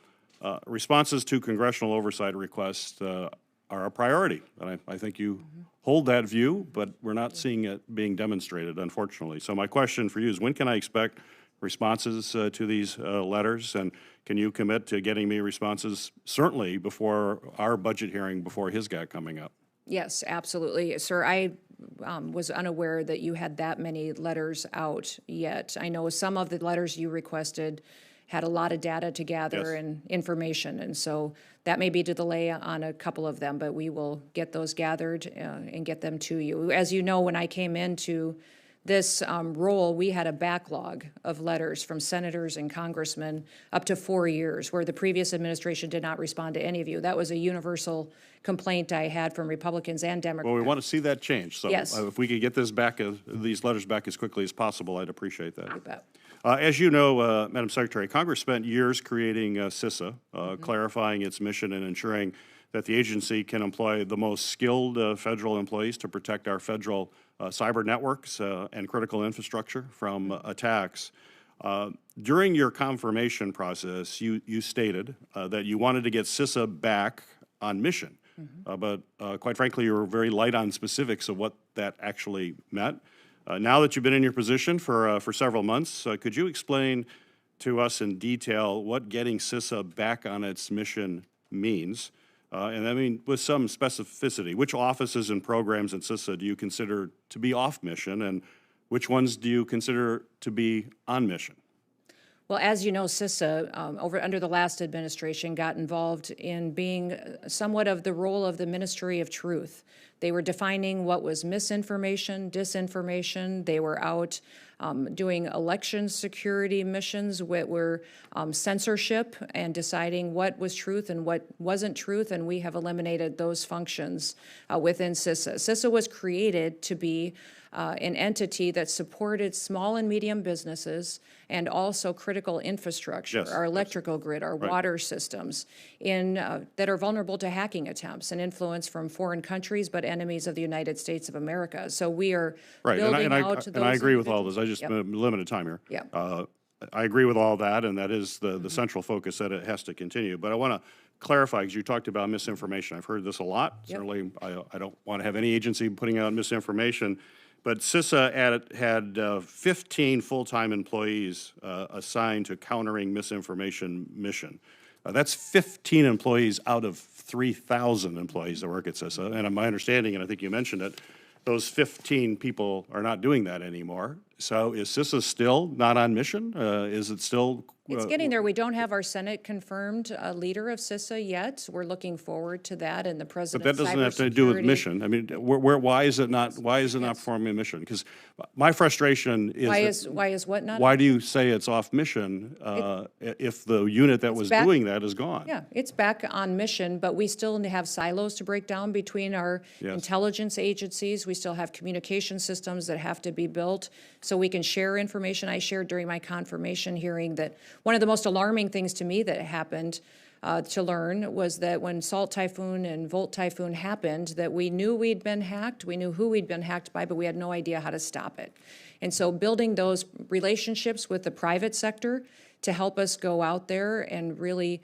responses to congressional oversight requests are a priority. And I think you hold that view, but we're not seeing it being demonstrated, unfortunately. So my question for you is, when can I expect responses to these letters? And can you commit to getting me responses certainly before our budget hearing, before his GAC coming up? Yes, absolutely. Sir, I was unaware that you had that many letters out yet. I know some of the letters you requested had a lot of data to gather Yes. and information, and so that may be a delay on a couple of them, but we will get those gathered and get them to you. As you know, when I came into this role, we had a backlog of letters from senators and congressmen up to 4 years, where the previous administration did not respond to any of you. That was a universal complaint I had from Republicans and Democrats. Well, we want to see that change. So Yes. if we could get this back, these letters back as quickly as possible, I'd appreciate that. You bet. As you know, Madam Secretary, Congress spent years creating CISA, clarifying its mission and ensuring that the agency can employ the most skilled federal employees to protect our federal cyber networks and critical infrastructure from attacks. During your confirmation process, you stated that you wanted to get CISA back on mission. But quite frankly, you were very light on specifics of what that actually meant. Now that you've been in your position for several months, could you explain to us in detail what getting CISA back on its mission means? And I mean, with some specificity, which offices and programs in CISA do you consider to be off mission, and which ones do you consider to be on mission? Well, as you know, CISA, under the last administration, got involved in being somewhat of the role of the Ministry of Truth. They were defining what was misinformation, disinformation. They were out doing election security missions, what were censorship, and deciding what was truth and what wasn't truth, and we have eliminated those functions within CISA. CISA was created to be an entity that supported small and medium businesses and also critical infrastructure, Yes, our electrical grid, our water systems, that are vulnerable to hacking attempts and influence from foreign countries, but enemies of the United States of America. So we are building out those. And I agree with all this. I just limited time here. Yep. I agree with all that, and that is the central focus that it has to continue. But I want to clarify, because you talked about misinformation. I've heard this a lot. Yep. Certainly, I don't want to have any agency putting out misinformation. But CISA had 15 full-time employees assigned to countering misinformation mission. That's 15 employees out of 3,000 employees that work at CISA. And my understanding, and I think you mentioned it, those 15 people are not doing that anymore. So is CISA still not on mission? Is it still? It's getting there. We don't have our Senate confirmed leader of CISA yet. We're looking forward to that, and the But president's that doesn't have to do with mission. I mean, why is it not? Why is it not performing a mission? Because my frustration is why is what not? Why do you say it's off mission if the unit that was back- doing that is gone? Yeah, it's back on mission, but we still have silos to break down between our intelligence agencies. We still have communication systems that have to be built so we can share information. I shared during my confirmation hearing that one of the most alarming things to me that happened to learn was that when Salt Typhoon and Volt Typhoon happened, that we knew we'd been hacked, we knew who we'd been hacked by, but we had no idea how to stop it. And so building those relationships with the private sector to help us go out there and really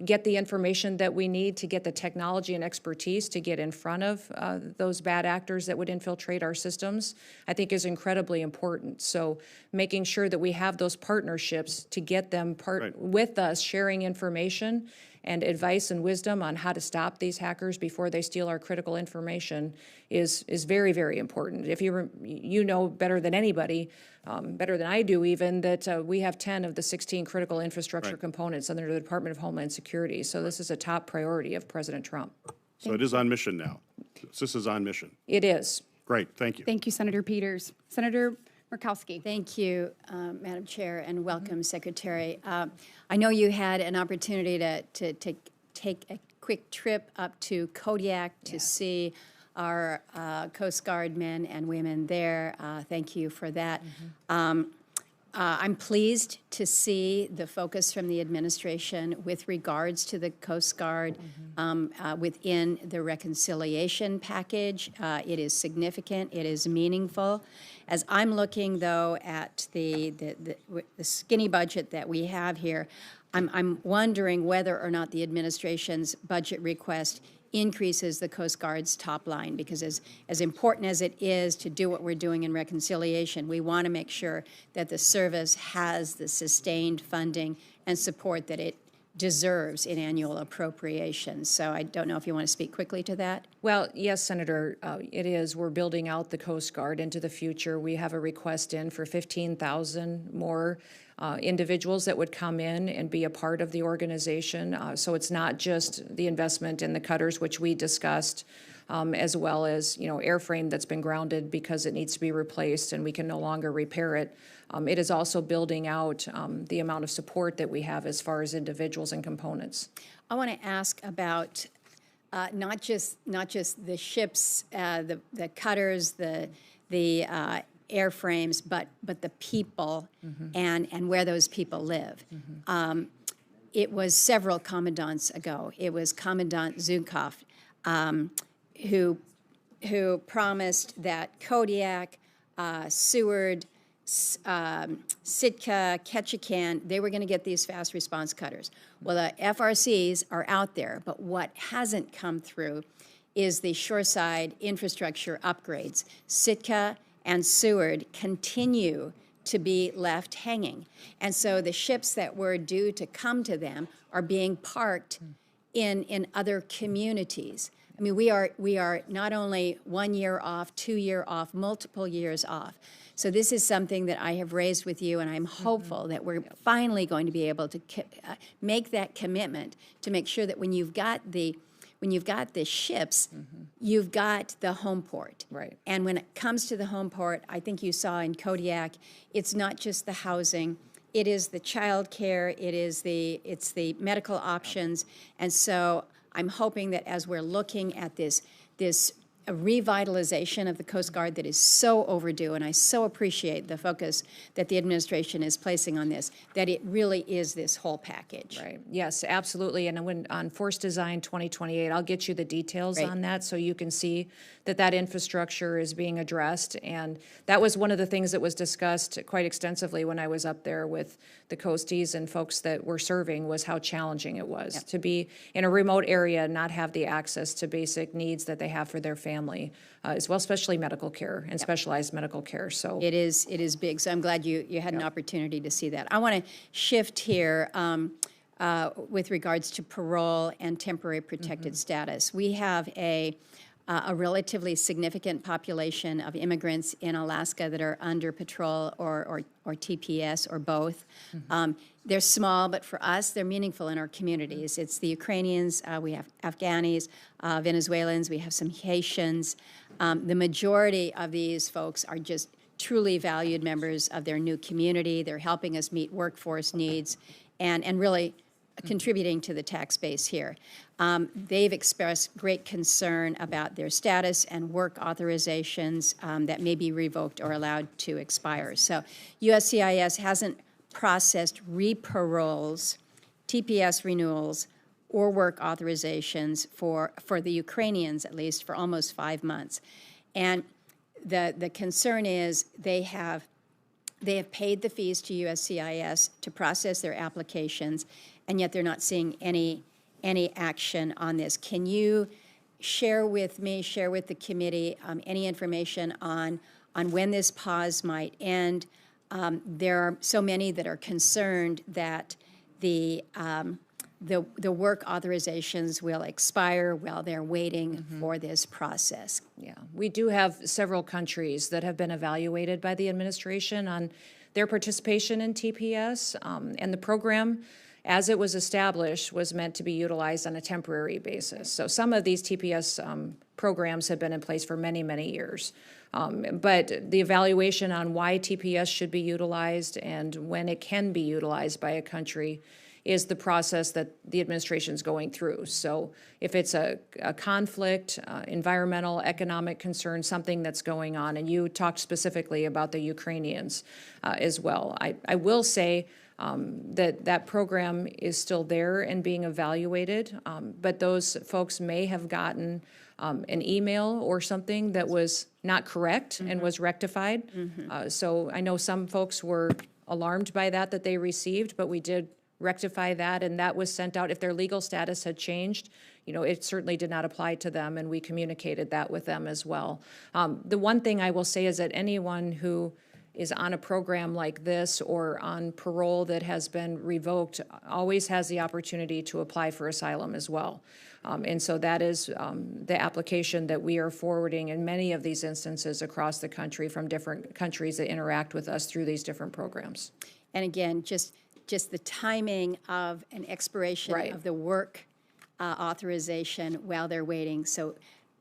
get the information that we need to get the technology and expertise to get in front of those bad actors that would infiltrate our systems, I think is incredibly important. So making sure that we have those partnerships to get them with us, sharing information and advice and wisdom on how to stop these hackers before they steal our critical information is very, very important. If you know better than anybody, better than I do even, that we have 10 of the 16 critical infrastructure components under the Department of Homeland Security. So this is a top priority of President Trump. So it is on mission now. CISA is on mission. It is. Great, thank you. Thank you, Senator Peters. Senator Murkowski. Thank you, Madam Chair, and welcome, Secretary. I know you had an opportunity to take a quick trip up to Kodiak to see our Coast Guard men and women there. Thank you for that. I'm pleased to see the focus from the administration with regards to the Coast Guard within the reconciliation package. It is significant. It is meaningful. As I'm looking, though, at the skinny budget that we have here, I'm wondering whether or not the administration's budget request increases the Coast Guard's top line, because as important as it is to do what we're doing in reconciliation, we want to make sure that the service has the sustained funding and support that it deserves in annual appropriations. So I don't know if you want to speak quickly to that. Well, yes, Senator, it is. We're building out the Coast Guard into the future. We have a request in for 15,000 more individuals that would come in and be a part of the organization. So it's not just the investment in the cutters, which we discussed, as well as, airframe that's been grounded because it needs to be replaced and we can no longer repair it. It is also building out the amount of support that we have as far as individuals and components. I want to ask about not just the ships, the cutters, the airframes, but the people and where those people live. It was several commandants ago. It was Commandant Zukov who promised that Kodiak, Seward, Sitka, Ketchikan, they were going to get these fast response cutters. Well, the FRCs are out there, but what hasn't come through is the shoreside infrastructure upgrades. Sitka and Seward continue to be left hanging. And so the ships that were due to come to them are being parked in other communities. I mean, we are not only 1 year off, 2 year off, multiple years off. So this is something that I have raised with you, and I'm hopeful that we're finally going to be able to make that commitment to make sure that when you've got the ships, you've got the home port. Right. And when it comes to the home port, I think you saw in Kodiak, it's not just the housing, it is the child care, it's the medical options. And so I'm hoping that as we're looking at this a revitalization of the Coast Guard that is so overdue, and I so appreciate the focus that the administration is placing on this, that it really is this whole package. Right. Yes, absolutely. And when on Force Design 2028, I'll get you the details on that so you can see that infrastructure is being addressed. And that was one of the things that was discussed quite extensively when I was up there with the Coasties and folks that were serving, was how challenging it was to be in a remote area and not have the access to basic needs that they have for their family, as well, especially medical care and specialized medical care. So it is big. So I'm glad you had an opportunity to see that. I want to shift here with regards to parole and temporary protected status. We have a relatively significant population of immigrants in Alaska that are under patrol or TPS or both. They're small, but for us, they're meaningful in our communities. It's the Ukrainians, we have Afghanis, Venezuelans, we have some Haitians. The majority of these folks are just truly valued members of their new community. They're helping us meet workforce needs and really contributing to the tax base here. They've expressed great concern about their status and work authorizations that may be revoked or allowed to expire. So USCIS hasn't processed re-paroles, TPS renewals, or work authorizations for the Ukrainians, at least, for almost 5 months. And the concern is they have paid the fees to USCIS to process their applications, and yet they're not seeing any action on this. Can you share with me, share with the committee, any information on when this pause might end? There are so many that are concerned that the work authorizations will expire while they're waiting for this process. yeah, we do have several countries that have been evaluated by the administration on their participation in TPS, and the program, as it was established, was meant to be utilized on a temporary basis. So some of these TPS programs have been in place for many, many years. But the evaluation on why TPS should be utilized and when it can be utilized by a country is the process that the administration's going through. So if it's a conflict, environmental, economic concern, something that's going on, and you talked specifically about the Ukrainians as well. I will say that program is still there and being evaluated, but those folks may have gotten an email or something that was not correct and was rectified. So I know some folks were alarmed by that they received, but we did rectify that, and that was sent out. If their legal status had changed, it certainly did not apply to them, and we communicated that with them as well. The one thing I will say is that anyone who is on a program like this or on parole that has been revoked always has the opportunity to apply for asylum as well. And so that is the application that we are forwarding in many of these instances across the country from different countries that interact with us through these different programs. And again, just the timing of an expiration of the work authorization while they're waiting. So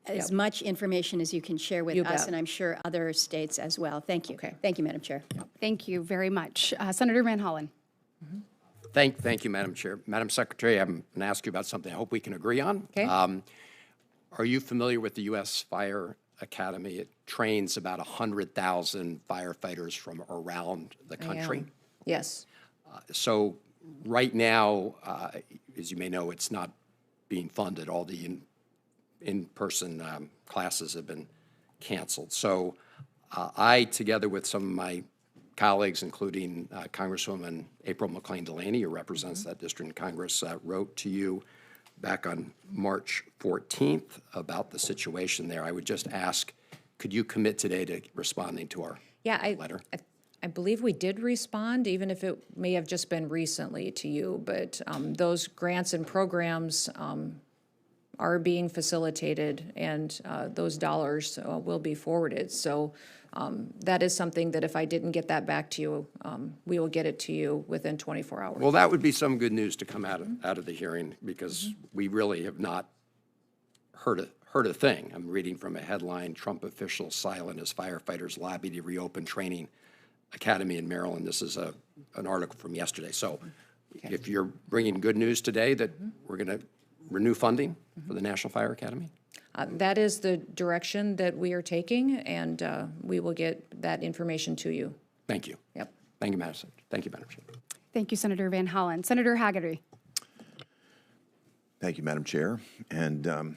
as much information as you can share with You us, bet. and I'm sure other states as well. Thank you. Okay. Thank you, Madam Chair. Thank you very much. Senator Van Hollen. Thank you, Madam Chair. Madam Secretary, I'm going to ask you about something I hope we can agree on. Okay. Are you familiar with the U.S. Fire Academy? It trains about 100,000 firefighters from around the country. Yes. So right now, as you may know, it's not being funded. All the in-person classes have been canceled. So I, together with some of my colleagues, including Congresswoman April McLean Delaney, who represents that district in Congress, wrote to you back on March 14th about the situation there. I would just ask, could you commit today to responding to our letter? I believe we did respond, even if it may have just been recently to you, but those grants and programs are being facilitated, and those dollars will be forwarded. So that is something that if I didn't get that back to you, we will get it to you within 24 hours. Well, that would be some good news to come out of the hearing, because we really have not heard a thing. I'm reading from a headline: Trump officials silent as firefighters lobby to reopen training academy in Maryland. This is an article from yesterday. So if you're bringing good news today that we're going to renew funding for the National Fire Academy? That is the direction that we are taking, and we will get that information to you. Thank you. Yep. Thank you, Madam Secretary. Thank you, Madam Chair. Thank you, Senator Van Hollen. Senator Haggerty. Thank you, Madam Chair. And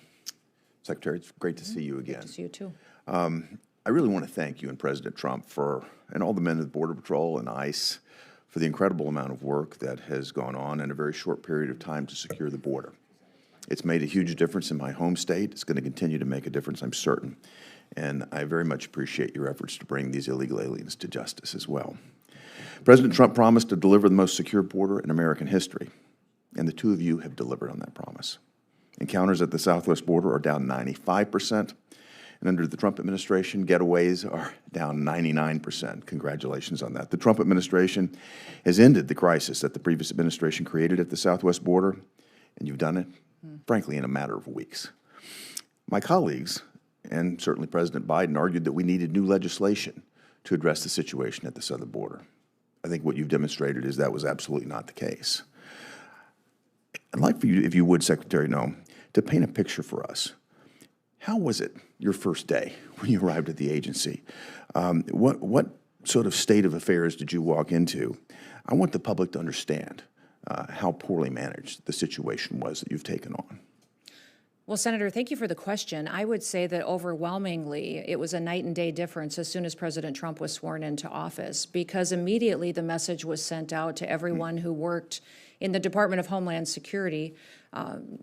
Secretary, it's great to see you again. Good to see you, too. I really want to thank you and President Trump and all the men of the Border Patrol and ICE for the incredible amount of work that has gone on in a very short period of time to secure the border. It's made a huge difference in my home state. It's going to continue to make a difference, I'm certain. And I very much appreciate your efforts to bring these illegal aliens to justice as well. President Trump promised to deliver the most secure border in American history, and the two of you have delivered on that promise. Encounters at the southwest border are down 95%, and under the Trump administration, getaways are down 99%. Congratulations on that. The Trump administration has ended the crisis that the previous administration created at the southwest border, and you've done it, frankly, in a matter of weeks. My colleagues, and certainly President Biden, argued that we needed new legislation to address the situation at the southern border. I think what you've demonstrated is that was absolutely not the case. I'd like for you, if you would, Secretary Noem, to paint a picture for us. How was it your first day when you arrived at the agency? What sort of state of affairs did you walk into? I want the public to understand how poorly managed the situation was that you've taken on. Well, Senator, thank you for the question. I would say that overwhelmingly it was a night and day difference as soon as President Trump was sworn into office, because immediately the message was sent out to everyone who worked in the Department of Homeland Security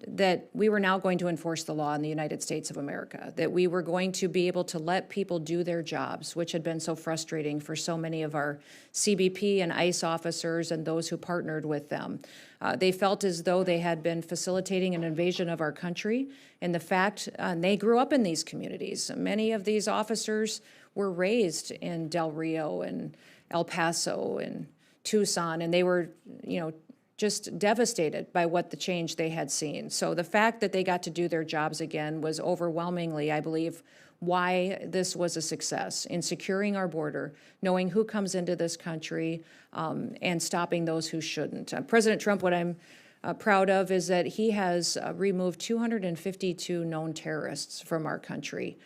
that we were now going to enforce the law in the United States of America, that we were going to be able to let people do their jobs, which had been so frustrating for so many of our CBP and ICE officers and those who partnered with them. They felt as though they had been facilitating an invasion of our country, and the fact they grew up in these communities. Many of these officers were raised in Del Rio and El Paso and Tucson, and they were, just devastated by what the change they had seen. So the fact that they got to do their jobs again was overwhelmingly, I believe, why this was a success in securing our border, knowing who comes into this country, and stopping those who shouldn't. President Trump, what I'm proud of is that he has removed 252 known terrorists from our country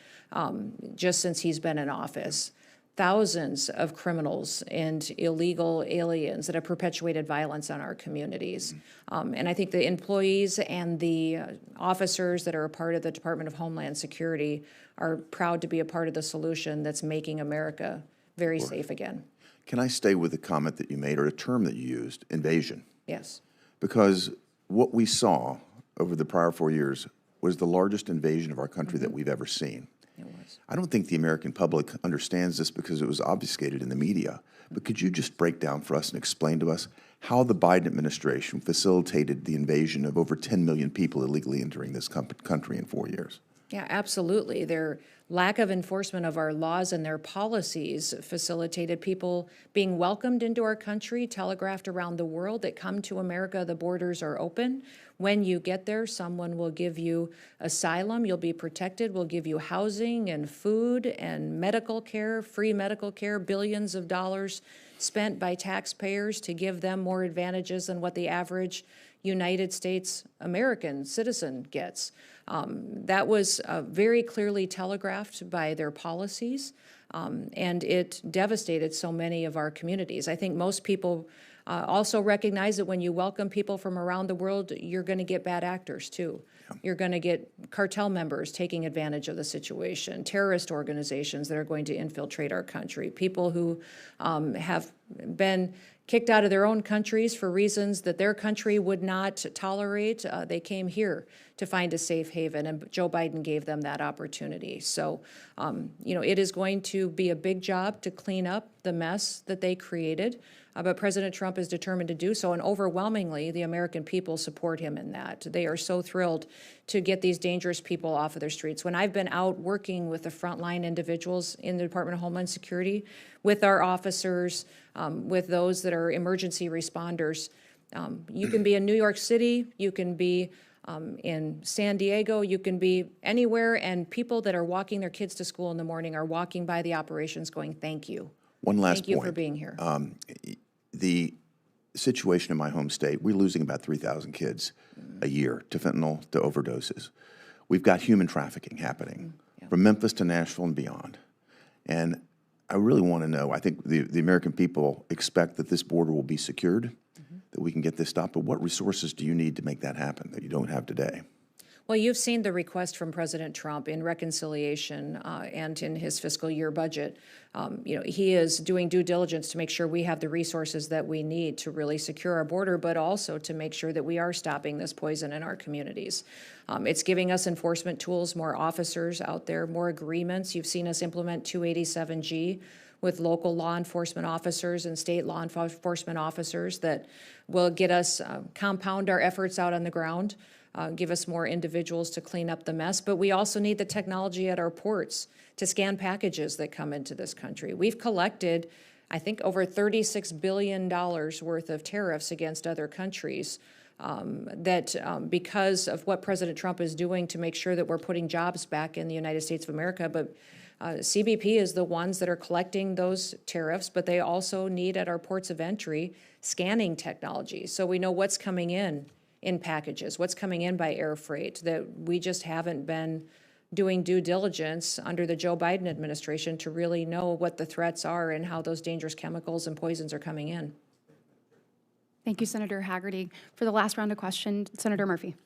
just since he's been in office. Thousands of criminals and illegal aliens that have perpetuated violence on our communities. And I think the employees and the officers that are a part of the Department of Homeland Security are proud to be a part of the solution that's making America very safe again. Can I stay with the comment that you made, or a term that you used, invasion? Yes. Because what we saw over the prior 4 years was the largest invasion of our country that we've ever seen. It was. I don't think the American public understands this because it was obfuscated in the media. But could you just break down for us and explain to us how the Biden administration facilitated the invasion of over 10 million people illegally entering this country in 4 years? Yeah, absolutely. Their lack of enforcement of our laws and their policies facilitated people being welcomed into our country, telegraphed around the world that come to America, the borders are open. When you get there, someone will give you asylum, you'll be protected, will give you housing and food and medical care, free medical care, billions of dollars spent by taxpayers to give them more advantages than what the average United States American citizen gets. That was very clearly telegraphed by their policies, and it devastated so many of our communities. I think most people also recognize that when you welcome people from around the world, you're going to get bad actors too. You're going to get cartel members taking advantage of the situation, terrorist organizations that are going to infiltrate our country, people who have been kicked out of their own countries for reasons that their country would not tolerate. They came here to find a safe haven, and Joe Biden gave them that opportunity. So, it is going to be a big job to clean up the mess that they created, but President Trump is determined to do so, and overwhelmingly, the American people support him in that. They are so thrilled to get these dangerous people off of their streets. When I've been out working with the frontline individuals in the Department of Homeland Security, with our officers, with those that are emergency responders, you can be in New York City, you can be in San Diego, you can be anywhere, and people that are walking their kids to school in the morning are walking by the operations going, thank you. One last Thank you point. for being here. The situation in my home state, we're losing about 3,000 kids a year to fentanyl, to overdoses. We've got human trafficking happening from Memphis to Nashville and beyond. And I really want to know, I think the American people expect that this border will be secured, that we can get this stopped, but what resources do you need to make that happen that you don't have today? Well, you've seen the request from President Trump in reconciliation and in his fiscal year budget. He is doing due diligence to make sure we have the resources that we need to really secure our border, but also to make sure that we are stopping this poison in our communities. It's giving us enforcement tools, more officers out there, more agreements. You've seen us implement 287G with local law enforcement officers and state law enforcement officers that will get us, compound our efforts out on the ground. Give us more individuals to clean up the mess. But we also need the technology at our ports to scan packages that come into this country. We've collected, I think, over $36 billion worth of tariffs against other countries because of what President Trump is doing to make sure that we're putting jobs back in the United States of America. But CBP is the ones that are collecting those tariffs, but they also need at our ports of entry scanning technology. So we know what's coming in packages, what's coming in by air freight, that we just haven't been doing due diligence under the Joe Biden administration to really know what the threats are and how those dangerous chemicals and poisons are coming in. Thank you, Senator Hagerty. For the last round of questions, Senator Murphy.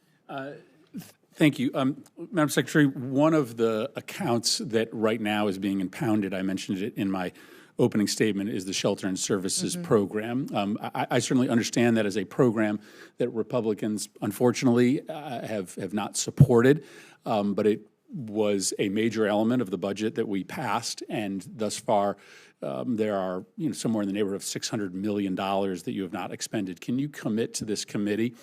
Thank you. Madam Secretary, one of the accounts that right now is being impounded, I mentioned it in my opening statement, is the Shelter and Services Program. I certainly understand that as a program that Republicans, unfortunately, have not supported, but it was a major element of the budget that we passed, and thus far, there are somewhere in the neighborhood of $600 million that you have not expended. Can you commit to this committee,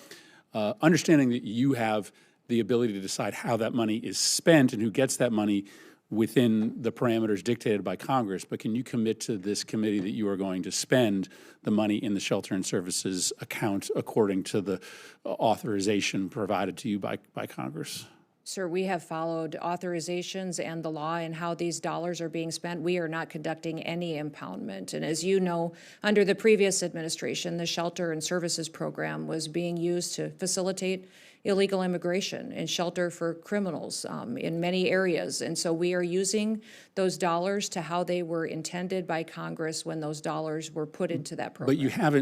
understanding that you have the ability to decide how that money is spent and who gets that money within the parameters dictated by Congress, but can you commit to this committee that you are going to spend the money in the Shelter and Services account according to the authorization provided to you by Congress? Sir, we have followed authorizations and the law and how these dollars are being spent. We are not conducting any impoundment. And as you know, under the previous administration, the Shelter and Services Program was being used to facilitate illegal immigration and shelter for criminals in many areas. And so we are using those dollars to how they were intended by Congress when those dollars were put into that program.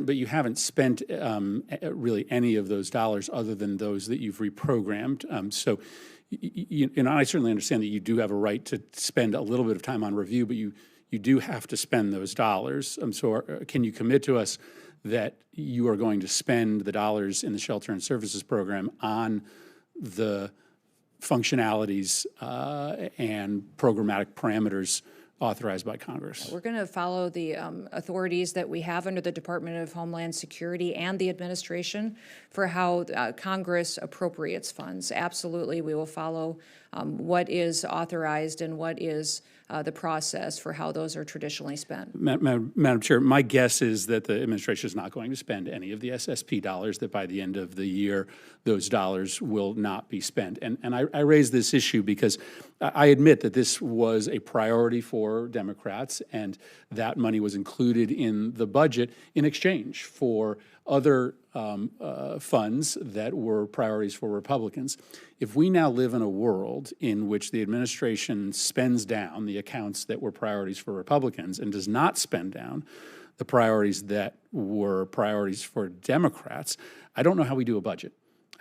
But you haven't spent really any of those dollars other than those that you've reprogrammed. I certainly understand that you do have a right to spend a little bit of time on review, but you do have to spend those dollars. Can you commit to us that you are going to spend the dollars in the Shelter and Services Program on the functionalities and programmatic parameters authorized by Congress. We're going to follow the authorities that we have under the Department of Homeland Security and the administration for how Congress appropriates funds. Absolutely, we will follow what is authorized and what is the process for how those are traditionally spent. Madam Chair, my guess is that the administration is not going to spend any of the SSP dollars, that by the end of the year, those dollars will not be spent. And I raise this issue because I admit that this was a priority for Democrats, and that money was included in the budget in exchange for other funds that were priorities for Republicans. If we now live in a world in which the administration spends down the accounts that were priorities for Republicans and does not spend down the priorities that were priorities for Democrats, I don't know how we do a budget.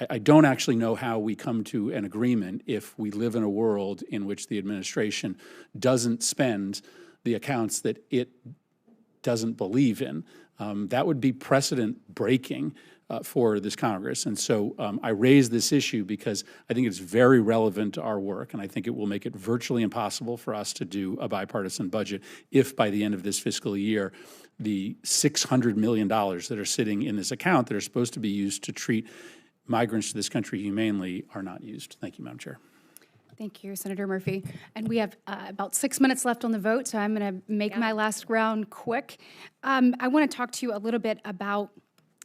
I don't actually know how we come to an agreement if we live in a world in which the administration doesn't spend the accounts that it doesn't believe in. That would be precedent breaking for this Congress. And so I raise this issue because I think it's very relevant to our work, and I think it will make it virtually impossible for us to do a bipartisan budget if by the end of this fiscal year, the $600 million that are sitting in this account that are supposed to be used to treat migrants to this country humanely are not used. Thank you, Madam Chair. Thank you, Senator Murphy. And we have about 6 minutes left on the vote, so I'm going to make my last round quick. I want to talk to you a little bit about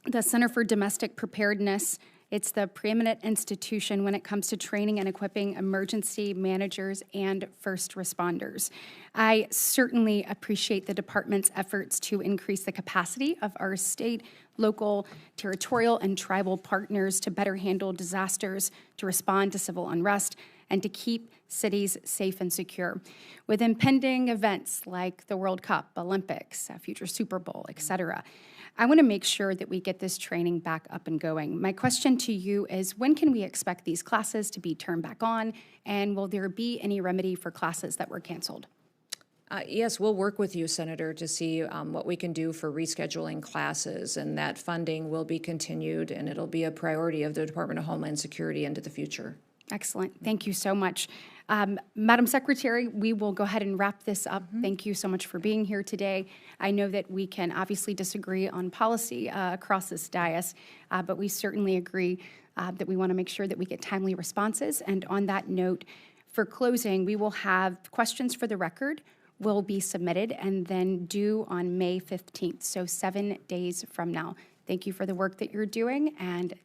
the Center for Domestic Preparedness. It's the preeminent institution when it comes to training and equipping emergency managers and first responders. I certainly appreciate the department's efforts to increase the capacity of our state, local, territorial, and tribal partners to better handle disasters, to respond to civil unrest, and to keep cities safe and secure. With impending events like the World Cup, Olympics, future Super Bowl, et cetera, I want to make sure that we get this training back up and going. My question to you is, when can we expect these classes to be turned back on, and will there be any remedy for classes that were canceled? Yes, we'll work with you, Senator, to see what we can do for rescheduling classes, and that funding will be continued, and it'll be a priority of the Department of Homeland Security into the future. Excellent. Thank you so much. Madam Secretary, we will go ahead and wrap this up. Thank you so much for being here today. I know that we can obviously disagree on policy across this dais, but we certainly agree that we want to make sure that we get timely responses. And on that note, for closing, we will have questions for the record will be submitted and then due on May 15th, so 7 days from now. Thank you for the work that you're doing, and